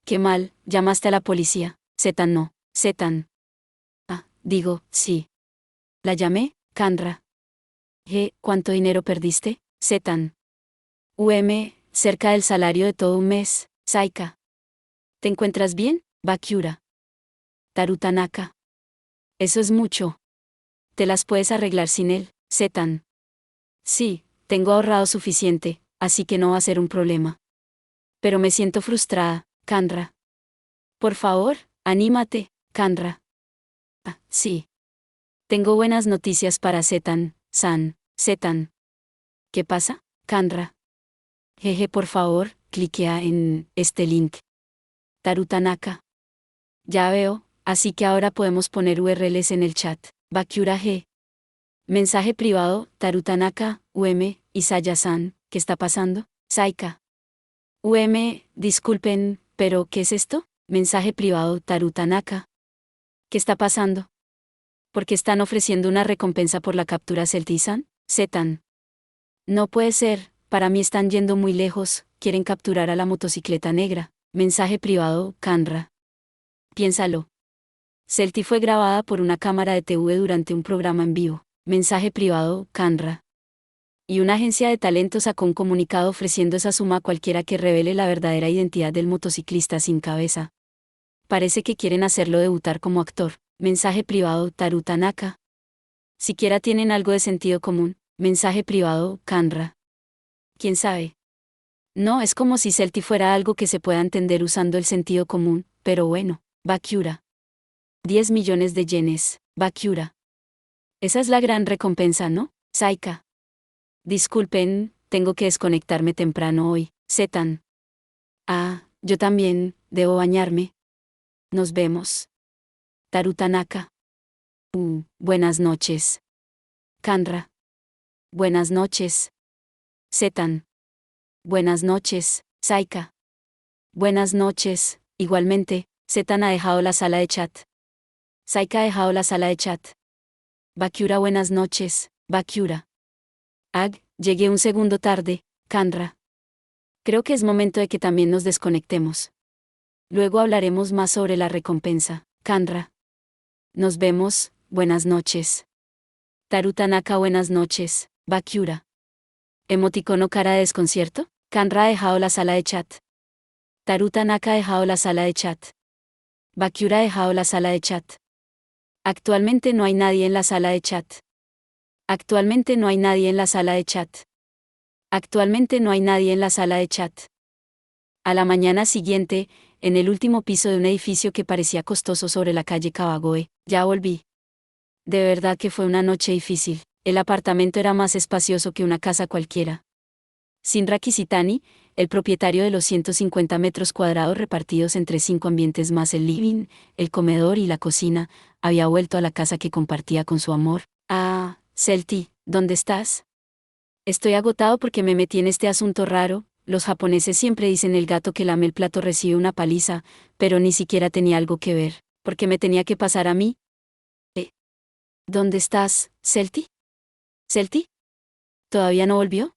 Qué mal, llamaste a la policía, Zetan. No, Zetan. Ah, digo, sí. ¿La llamé, Kanra? ¿Cuánto dinero perdiste, Zetan? Cerca del salario de todo un mes, Saika. ¿Te encuentras bien, Bakiura? Taru Tanaka. Eso es mucho. ¿Te las puedes arreglar sin él, Zetan? Sí, tengo ahorrado suficiente, así que no va a ser un problema. Pero me siento frustrada, Kanra. Por favor, anímate, Kanra. Ah, sí. Tengo buenas noticias para Zetan-san, Zetan. ¿Qué pasa, Kanra? Jeje, por favor, cliquea en este link. Taru Tanaka. Ya veo, así que ahora podemos poner URLs en el chat. Bakiura G. Mensaje privado, Taru Tanaka, Isaya-san, ¿qué está pasando? Saika. Disculpen, pero ¿qué es esto? Mensaje privado, Taru Tanaka. ¿Qué está pasando? ¿Por qué están ofreciendo una recompensa por la captura Celti-san? Zetan. No puede ser, para mí están yendo muy lejos, quieren capturar a la motocicleta negra. Mensaje privado, Kanra. Piénsalo. Celti fue grabada por una cámara de TV durante un programa en vivo. Mensaje privado, Kanra. Y una agencia de talentos sacó un comunicado ofreciendo esa suma a cualquiera que revele la verdadera identidad del motociclista sin cabeza. Parece que quieren hacerlo debutar como actor. Mensaje privado, Taru Tanaka. Siquiera tienen algo de sentido común. Mensaje privado, Kanra. ¿Quién sabe? No es como si Celti fuera algo que se pueda entender usando el sentido común, pero bueno, Bakura. 10 millones de yenes, Bakura. Esa es la gran recompensa, ¿no? Saika. Disculpen, tengo que desconectarme temprano hoy, Zetan. Ah, yo también, debo bañarme. Nos vemos. Taru Tanaka. Buenas noches. Kanra. Buenas noches. Zetan. Buenas noches, Saika. Buenas noches, igualmente, Zetan ha dejado la sala de chat. Saika ha dejado la sala de chat. Bakura, buenas noches, Bakura. Llegué un segundo tarde, Kanra. Creo que es momento de que también nos desconectemos. Luego hablaremos más sobre la recompensa, Kanra. Nos vemos, buenas noches. Taru Tanaka, buenas noches, Bakura. Emoticono cara de desconcierto. Kanra ha dejado la sala de chat. Taru Tanaka ha dejado la sala de chat. Bakura ha dejado la sala de chat. Actualmente no hay nadie en la sala de chat. Actualmente no hay nadie en la sala de chat. Actualmente no hay nadie en la sala de chat. A la mañana siguiente, en el último piso de un edificio que parecía costoso sobre la calle Kawagoe, ya volví. De verdad que fue una noche difícil. El apartamento era más espacioso que una casa cualquiera. Shinra Kishitani, el propietario de los 150 metros cuadrados repartidos entre 5 ambientes más el living, el comedor y la cocina, había vuelto a la casa que compartía con su amor. Ah, Celti, ¿dónde estás? Estoy agotado porque me metí en este asunto raro. Los japoneses siempre dicen el gato que lame el plato recibe una paliza, pero ni siquiera tenía algo que ver. ¿Por qué me tenía que pasar a mí? ¿Dónde estás, Celti? ¿Celti? ¿Todavía no volvió?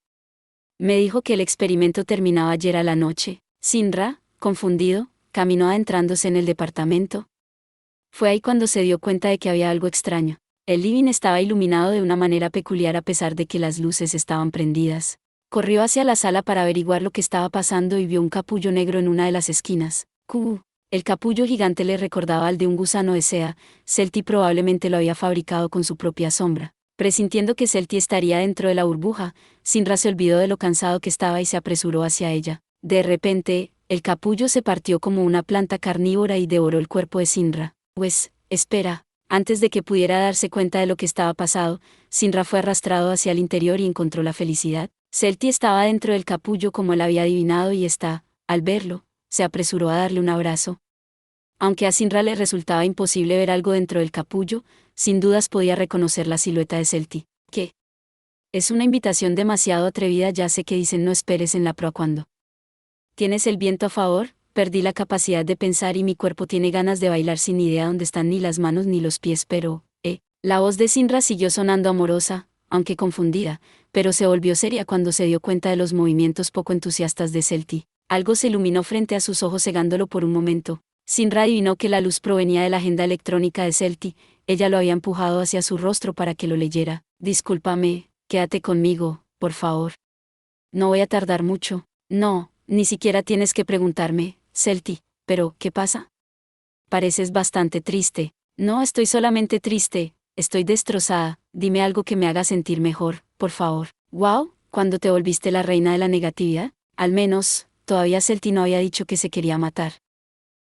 Me dijo que el experimento terminaba ayer a la noche. Shinra, confundido, caminó adentrándose en el departamento. Fue ahí cuando se dio cuenta de que había algo extraño. El living estaba iluminado de una manera peculiar a pesar de que las luces estaban prendidas. Corrió hacia la sala para averiguar lo que estaba pasando y vio un capullo negro en una de las esquinas. El capullo gigante le recordaba al de un gusano de sea. Celti probablemente lo había fabricado con su propia sombra. Presintiendo que Celti estaría dentro de la burbuja, Shinra se olvidó de lo cansado que estaba y se apresuró hacia ella. De repente, el capullo se partió como una planta carnívora y devoró el cuerpo de Shinra. Espera. Antes de que pudiera darse cuenta de lo que estaba pasado, Shinra fue arrastrado hacia el interior y encontró la felicidad. Celti estaba dentro del capullo como él había adivinado y al verlo, se apresuró a darle un abrazo. Aunque a Shinra le resultaba imposible ver algo dentro del capullo, sin dudas podía reconocer la silueta de Celti. ¿Qué? Es una invitación demasiado atrevida, ya sé que dicen no esperes en la proa cuando tienes el viento a favor. Perdí la capacidad de pensar y mi cuerpo tiene ganas de bailar sin idea dónde están ni las manos ni los pies, pero, La voz de Shinra siguió sonando amorosa, aunque confundida, pero se volvió seria cuando se dio cuenta de los movimientos poco entusiastas de Celti. Algo se iluminó frente a sus ojos cegándolo por un momento. Shinra adivinó que la luz provenía de la agenda electrónica de Celti. Ella lo había empujado hacia su rostro para que lo leyera. Discúlpame, quédate conmigo, por favor. No voy a tardar mucho. No, ni siquiera tienes que preguntarme, Celti, pero, ¿qué pasa? Pareces bastante triste. No estoy solamente triste, estoy destrozada. Dime algo que me haga sentir mejor, por favor. Wow, ¿cuándo te volviste la reina de la negatividad? Al menos, todavía Celti no había dicho que se quería matar.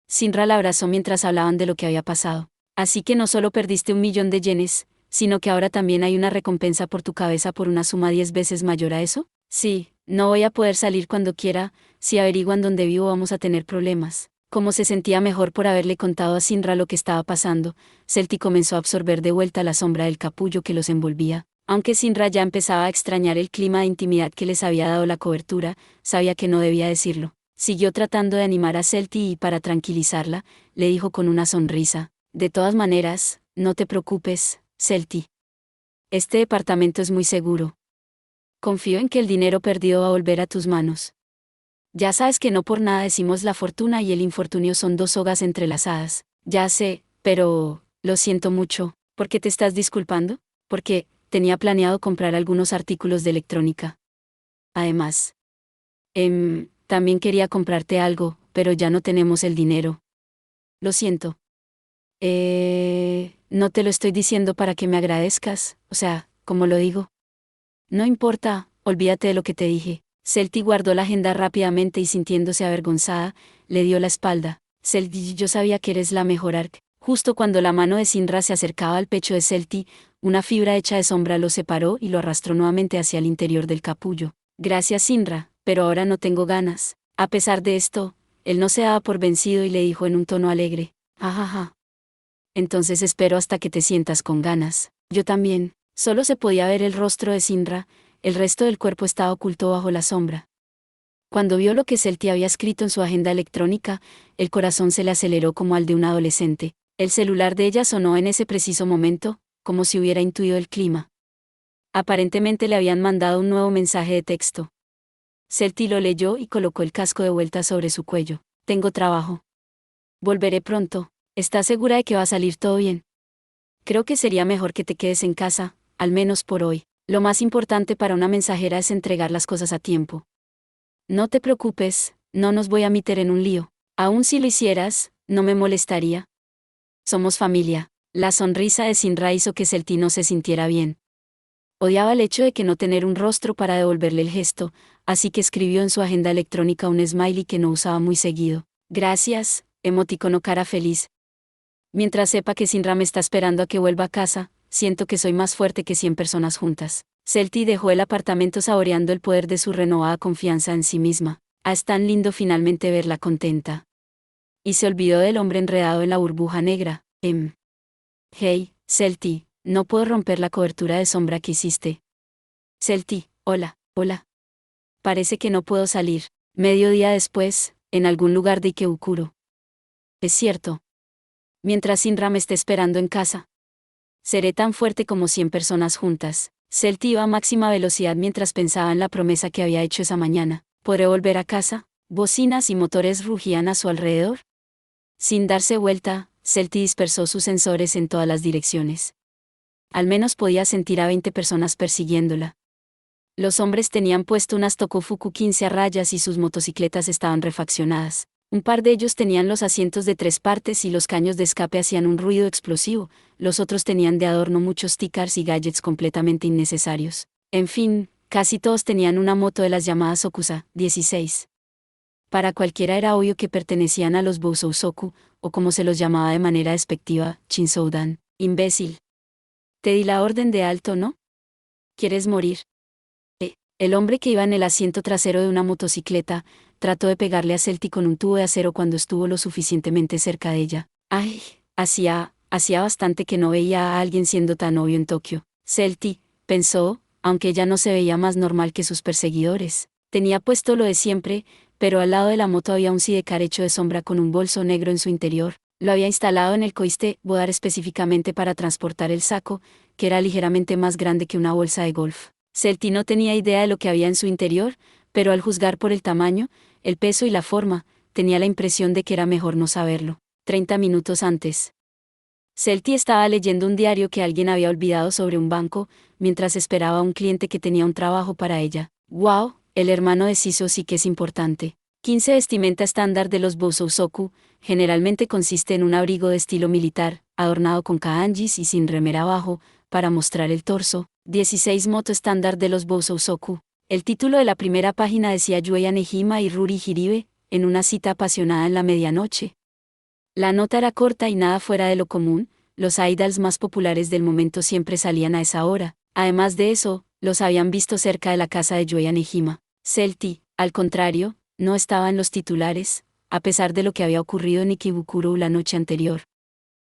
Shinra la abrazó mientras hablaban de lo que había pasado. Así que no solo perdiste 1 millón de yenes, sino que ahora también hay una recompensa por tu cabeza por una suma 10 veces mayor a eso. Sí, no voy a poder salir cuando quiera. Si averiguan dónde vivo vamos a tener problemas. Como se sentía mejor por haberle contado a Shinra lo que estaba pasando, Celti comenzó a absorber de vuelta la sombra del capullo que los envolvía. Aunque Shinra ya empezaba a extrañar el clima de intimidad que les había dado la cobertura, sabía que no debía decirlo. Siguió tratando de animar a Celti y para tranquilizarla, le dijo con una sonrisa: de todas maneras, no te preocupes, Celti. Este departamento es muy seguro. Confío en que el dinero perdido va a volver a tus manos. Ya sabes que no por nada decimos la fortuna y el infortunio son 2 sogas entrelazadas. Ya sé, pero, lo siento mucho. ¿Por qué te estás disculpando? Porque, tenía planeado comprar algunos artículos de electrónica. Además, también quería comprarte algo, pero ya no tenemos el dinero. Lo siento. No te lo estoy diciendo para que me agradezcas, o sea, como lo digo. No importa, olvídate de lo que te dije. Celti guardó la agenda rápidamente y sintiéndose avergonzada, le dio la espalda. Celti, yo sabía que eres la mejor Ark. Justo cuando la mano de Sinra se acercaba al pecho de Celti, una fibra hecha de sombra lo separó y lo arrastró nuevamente hacia el interior del capullo. Gracias, Sinra, pero ahora no tengo ganas. A pesar de esto, él no se daba por vencido y le dijo en un tono alegre: jajaja. Entonces espero hasta que te sientas con ganas. Yo también. Solo se podía ver el rostro de Sinra, el resto del cuerpo estaba oculto bajo la sombra. Cuando vio lo que Celti había escrito en su agenda electrónica, el corazón se le aceleró como al de un adolescente. El celular de ella sonó en ese preciso momento, como si hubiera intuido el clima. Aparentemente le habían mandado un nuevo mensaje de texto. Celti lo leyó y colocó el casco de vuelta sobre su cuello. Tengo trabajo. Volveré pronto. ¿Estás segura de que va a salir todo bien? Creo que sería mejor que te quedes en casa, al menos por hoy. Lo más importante para una mensajera es entregar las cosas a tiempo. No te preocupes, no nos voy a meter en un lío. Aun si lo hicieras, no me molestaría. Somos familia. La sonrisa de Sinra hizo que Celti no se sintiera bien. Odiaba el hecho de que no tener un rostro para devolverle el gesto, así que escribió en su agenda electrónica un smiley que no usaba muy seguido. Gracias, emoticono cara feliz. Mientras sepa que Sinra me está esperando a que vuelva a casa, siento que soy más fuerte que 100 personas juntas. Celti dejó el apartamento saboreando el poder de su renovada confianza en sí misma. Es tan lindo finalmente verla contenta. Y se olvidó del hombre enredado en la burbuja negra. Hey, Celti, no puedo romper la cobertura de sombra que hiciste. Celti, hola, hola. Parece que no puedo salir. Medio día después, en algún lugar de Ikebukuro. Es cierto. Mientras Sinra me esté esperando en casa. Seré tan fuerte como 100 personas juntas. Celti iba a máxima velocidad mientras pensaba en la promesa que había hecho esa mañana. ¿Podré volver a casa? Bocinas y motores rugían a su alrededor. Sin darse vuelta, Celti dispersó sus sensores en todas las direcciones. Al menos podía sentir a 20 personas persiguiéndola. Los hombres tenían puesto unas Tokufuku 15 a rayas y sus motocicletas estaban refaccionadas. Un par de ellos tenían los asientos de 3 partes y los caños de escape hacían un ruido explosivo, los otros tenían de adorno muchos stickers y gadgets completamente innecesarios. En fin, casi todos tenían una moto de las llamadas Okusa 16. Para cualquiera era obvio que pertenecían a los Bousousoku, o como se los llamaba de manera despectiva, Chinsoudan. Imbécil. Te di la orden de alto, ¿no? ¿Quieres morir? El hombre que iba en el asiento trasero de una motocicleta, trató de pegarle a Celti con un tubo de acero cuando estuvo lo suficientemente cerca de ella. Ay, hacía bastante que no veía a alguien siendo tan obvio en Tokio. Celti, pensó, aunque ella no se veía más normal que sus perseguidores. Tenía puesto lo de siempre, pero al lado de la moto había un sidecar hecho de sombra con un bolso negro en su interior. Lo había instalado en el coiste bodar específicamente para transportar el saco, que era ligeramente más grande que una bolsa de golf. Celti no tenía idea de lo que había en su interior, pero al juzgar por el tamaño, el peso y la forma, tenía la impresión de que era mejor no saberlo. 30 minutos antes. Celti estaba leyendo un diario que alguien había olvidado sobre un banco, mientras esperaba a un cliente que tenía un trabajo para ella. ¡Wow! El hermano de Shiso sí que es importante. 15 vestimenta estándar de los Bousousoku, generalmente consiste en un abrigo de estilo militar, adornado con kanjis y sin remera abajo, para mostrar el torso. 16 moto estándar de los Bousousoku. El título de la primera página decía Yuya Nejima y Ruri Hiribe, en una cita apasionada en la medianoche. La nota era corta y nada fuera de lo común, los idols más populares del momento siempre salían a esa hora. Además de eso, los habían visto cerca de la casa de Yuya Nejima. Celti, al contrario, no estaba en los titulares, a pesar de lo que había ocurrido en Ikebukuro la noche anterior.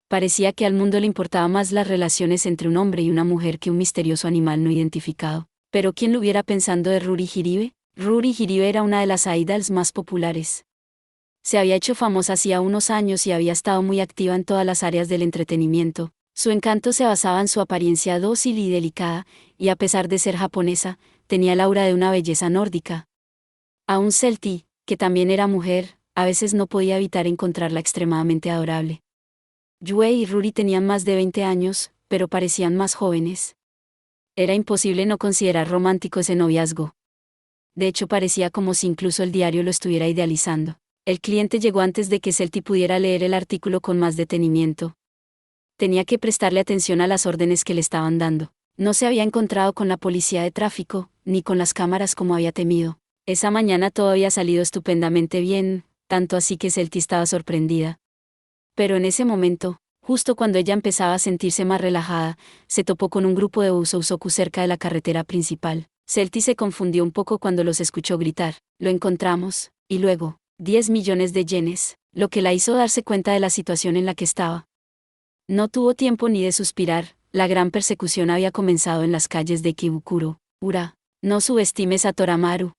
Parecía que al mundo le importaba más las relaciones entre un hombre y una mujer que un misterioso animal no identificado. Pero ¿quién lo hubiera pensado de Ruri Hiribe? Ruri Hiribe era una de las idols más populares. Se había hecho famosa hacía unos años y había estado muy activa en todas las áreas del entretenimiento. Su encanto se basaba en su apariencia dócil y delicada, y a pesar de ser japonesa, tenía el aura de una belleza nórdica. Aún Celti, que también era mujer, a veces no podía evitar encontrarla extremadamente adorable. Yue y Ruri tenían más de 20 años, pero parecían más jóvenes. Era imposible no considerar romántico ese noviazgo. De hecho parecía como si incluso el diario lo estuviera idealizando. El cliente llegó antes de que Celti pudiera leer el artículo con más detenimiento. Tenía que prestarle atención a las órdenes que le estaban dando. No se había encontrado con la policía de tráfico, ni con las cámaras como había temido. Esa mañana todo había salido estupendamente bien, tanto así que Celti estaba sorprendida. Pero en ese momento, justo cuando ella empezaba a sentirse más relajada, se topó con un grupo de Bouzouzoku cerca de la carretera principal. Celti se confundió un poco cuando los escuchó gritar: «Lo encontramos», y luego, 10 millones de yenes, lo que la hizo darse cuenta de la situación en la que estaba. No tuvo tiempo ni de suspirar, la gran persecución había comenzado en las calles de Ikebukuro. Ura, no subestimes a Toramaru.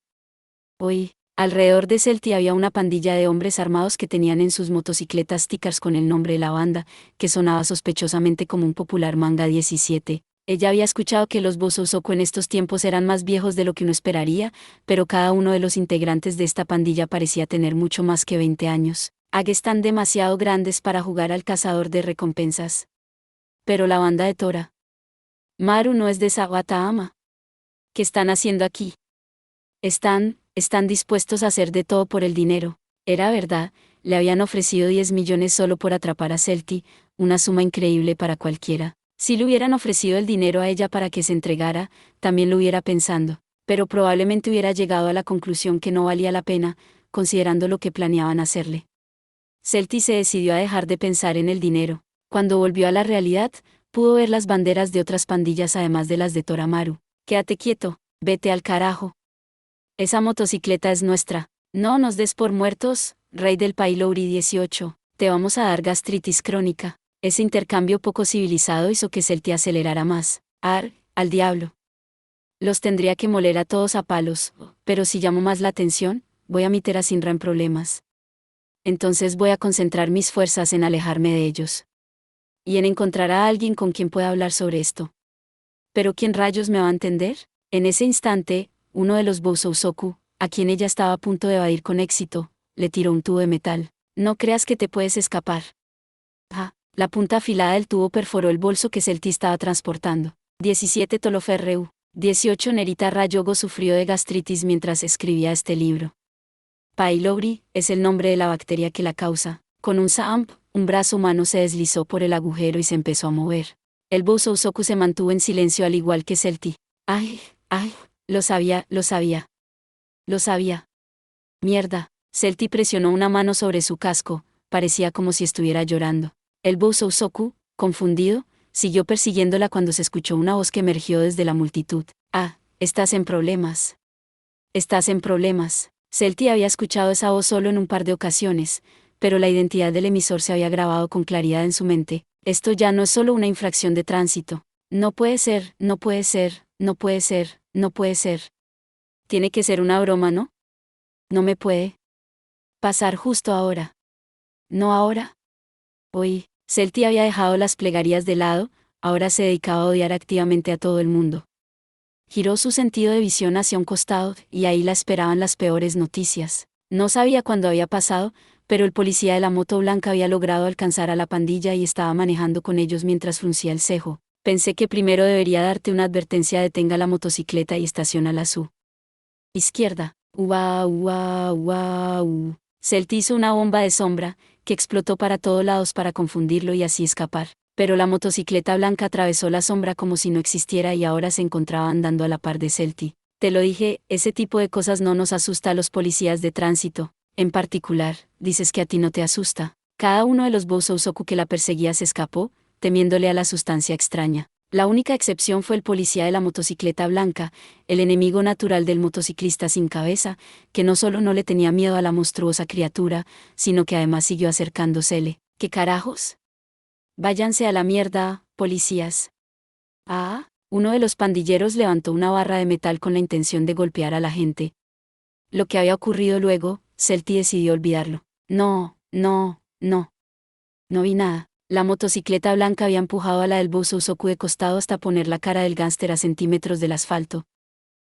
Hoy, alrededor de Celti había una pandilla de hombres armados que tenían en sus motocicletas stickers con el nombre de la banda, que sonaba sospechosamente como un popular manga 17. Ella había escuchado que los Bouzouzoku en estos tiempos eran más viejos de lo que uno esperaría, pero cada uno de los integrantes de esta pandilla parecía tener mucho más que 20 años. Están demasiado grandes para jugar al cazador de recompensas. Pero la banda de Tora Maru no es de Sawataama. ¿Qué están haciendo aquí? Están dispuestos a hacer de todo por el dinero. Era verdad, le habían ofrecido 10 millones solo por atrapar a Celti, una suma increíble para cualquiera. Si le hubieran ofrecido el dinero a ella para que se entregara, también lo hubiera pensando, pero probablemente hubiera llegado a la conclusión que no valía la pena, considerando lo que planeaban hacerle. Celti se decidió a dejar de pensar en el dinero. Cuando volvió a la realidad, pudo ver las banderas de otras pandillas además de las de Toramaru. «Quédate quieto, vete al carajo. Esa motocicleta es nuestra. No nos des por muertos, rey del Pailouri 18, te vamos a dar gastritis crónica». Ese intercambio poco civilizado hizo que Celti acelerara más. Al diablo. Los tendría que moler a todos a palos, pero si llamo más la atención, voy a meter a Sinra en problemas. Entonces voy a concentrar mis fuerzas en alejarme de ellos. Y en encontrar a alguien con quien pueda hablar sobre esto. ¿Pero quién rayos me va a entender? En ese instante, uno de los Bouzouzoku, a quien ella estaba a punto de evadir con éxito, le tiró un tubo de metal. «No creas que te puedes escapar». La punta afilada del tubo perforó el bolso que Celti estaba transportando. 17 Toloferreu. 18 Nerita Rayogo sufrió de gastritis mientras escribía este libro. Pylori es el nombre de la bacteria que la causa. Con un zamp, un brazo humano se deslizó por el agujero y se empezó a mover. El Bouzouzoku se mantuvo en silencio al igual que Celti. ¡Ay! Lo sabía. Mierda. Celti presionó una mano sobre su casco, parecía como si estuviera llorando. El Bouzouzoku, confundido, siguió persiguiéndola cuando se escuchó una voz que emergió desde la multitud. Estás en problemas. Estás en problemas. Celti había escuchado esa voz solo en un par de ocasiones, pero la identidad del emisor se había grabado con claridad en su mente. Esto ya no es solo una infracción de tránsito. No puede ser. Tiene que ser una broma, ¿no? No me puede pasar justo ahora. No ahora. Hoy, Celti había dejado las plegarias de lado, ahora se dedicaba a odiar activamente a todo el mundo. Giró su sentido de visión hacia un costado, y ahí la esperaban las peores noticias. No sabía cuándo había pasado, pero el policía de la moto blanca había logrado alcanzar a la pandilla y estaba manejando con ellos mientras fruncía el cejo. Pensé que primero debería darte una advertencia: detenga la motocicleta y estaciónala a su izquierda. Celti hizo una bomba de sombra, que explotó para todos lados para confundirlo y así escapar. Pero la motocicleta blanca atravesó la sombra como si no existiera y ahora se encontraba andando a la par de Celti. Te lo dije, ese tipo de cosas no nos asusta a los policías de tránsito. En particular, dices que a ti no te asusta. Cada uno de los Bouzouzoku que la perseguía se escapó, temiéndole a la sustancia extraña. La única excepción fue el policía de la motocicleta blanca, el enemigo natural del motociclista sin cabeza, que no solo no le tenía miedo a la monstruosa criatura, sino que además siguió acercándosele. ¿Qué carajos? Váyanse a la mierda, policías. Uno de los pandilleros levantó una barra de metal con la intención de golpear a la gente. Lo que había ocurrido luego, Celti decidió olvidarlo. No vi nada. La motocicleta blanca había empujado a la del Bouzouzoku de costado hasta poner la cara del gánster a centímetros del asfalto.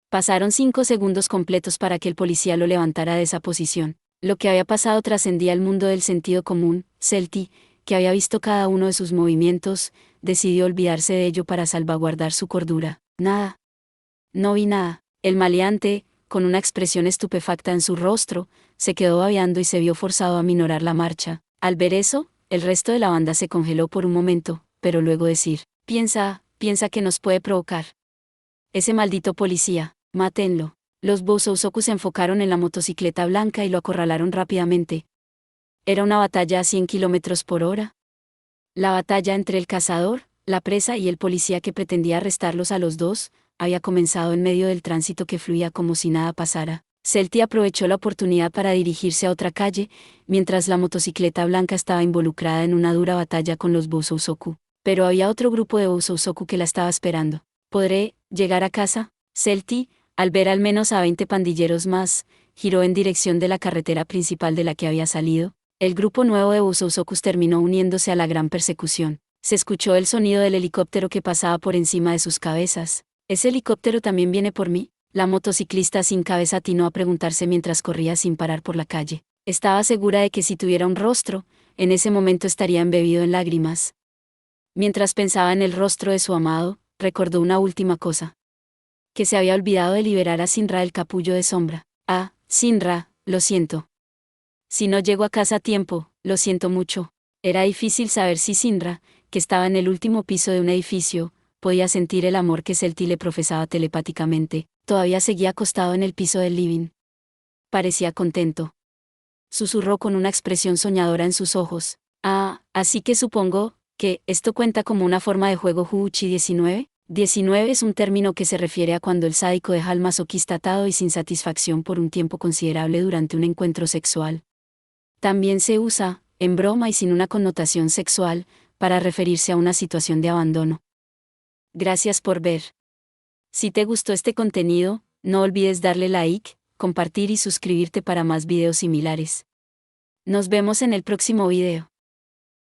Pasaron 5 segundos completos para que el policía lo levantara de esa posición. Lo que había pasado trascendía el mundo del sentido común. Celti, que había visto cada uno de sus movimientos, decidió olvidarse de ello para salvaguardar su cordura. Nada. No vi nada. El maleante, con una expresión estupefacta en su rostro, se quedó babeando y se vio forzado a minorar la marcha. Al ver eso, el resto de la banda se congeló por un momento, pero luego decir, piensa que nos puede provocar. Ese maldito policía, mátenlo. Los Bouzouzoku se enfocaron en la motocicleta blanca y lo acorralaron rápidamente. Era una batalla a 100 kilómetros por hora. La batalla entre el cazador, la presa y el policía que pretendía arrestarlos a los dos, había comenzado en medio del tránsito que fluía como si nada pasara. Celti aprovechó la oportunidad para dirigirse a otra calle, mientras la motocicleta blanca estaba involucrada en una dura batalla con los Bouzouzoku. Pero había otro grupo de Bouzouzoku que la estaba esperando. ¿Podré llegar a casa? Celti, al ver al menos a 20 pandilleros más, giró en dirección de la carretera principal de la que había salido. El grupo nuevo de Bouzouzokus terminó uniéndose a la gran persecución. Se escuchó el sonido del helicóptero que pasaba por encima de sus cabezas. ¿Ese helicóptero también viene por mí? La motociclista sin cabeza atinó a preguntarse mientras corría sin parar por la calle. Estaba segura de que si tuviera un rostro, en ese momento estaría embebido en lágrimas. Mientras pensaba en el rostro de su amado, recordó una última cosa. Que se había olvidado de liberar a Sinra del capullo de sombra. Ah, Sinra, lo siento. Si no llego a casa a tiempo, lo siento mucho. Era difícil saber si Sinra, que estaba en el último piso de un edificio, podía sentir el amor que Celti le profesaba telepáticamente. Todavía seguía acostado en el piso del living. Parecía contento. Susurró con una expresión soñadora en sus ojos. Ah, así que supongo que esto cuenta como una forma de juego Juuchi 19. 19 es un término que se refiere a cuando el sádico deja al masoquista atado y sin satisfacción por un tiempo considerable durante un encuentro sexual. También se usa, en broma y sin una connotación sexual, para referirse a una situación de abandono. Gracias por ver. Si te gustó este contenido, no olvides darle like, compartir y suscribirte para más videos similares. Nos vemos en el próximo video.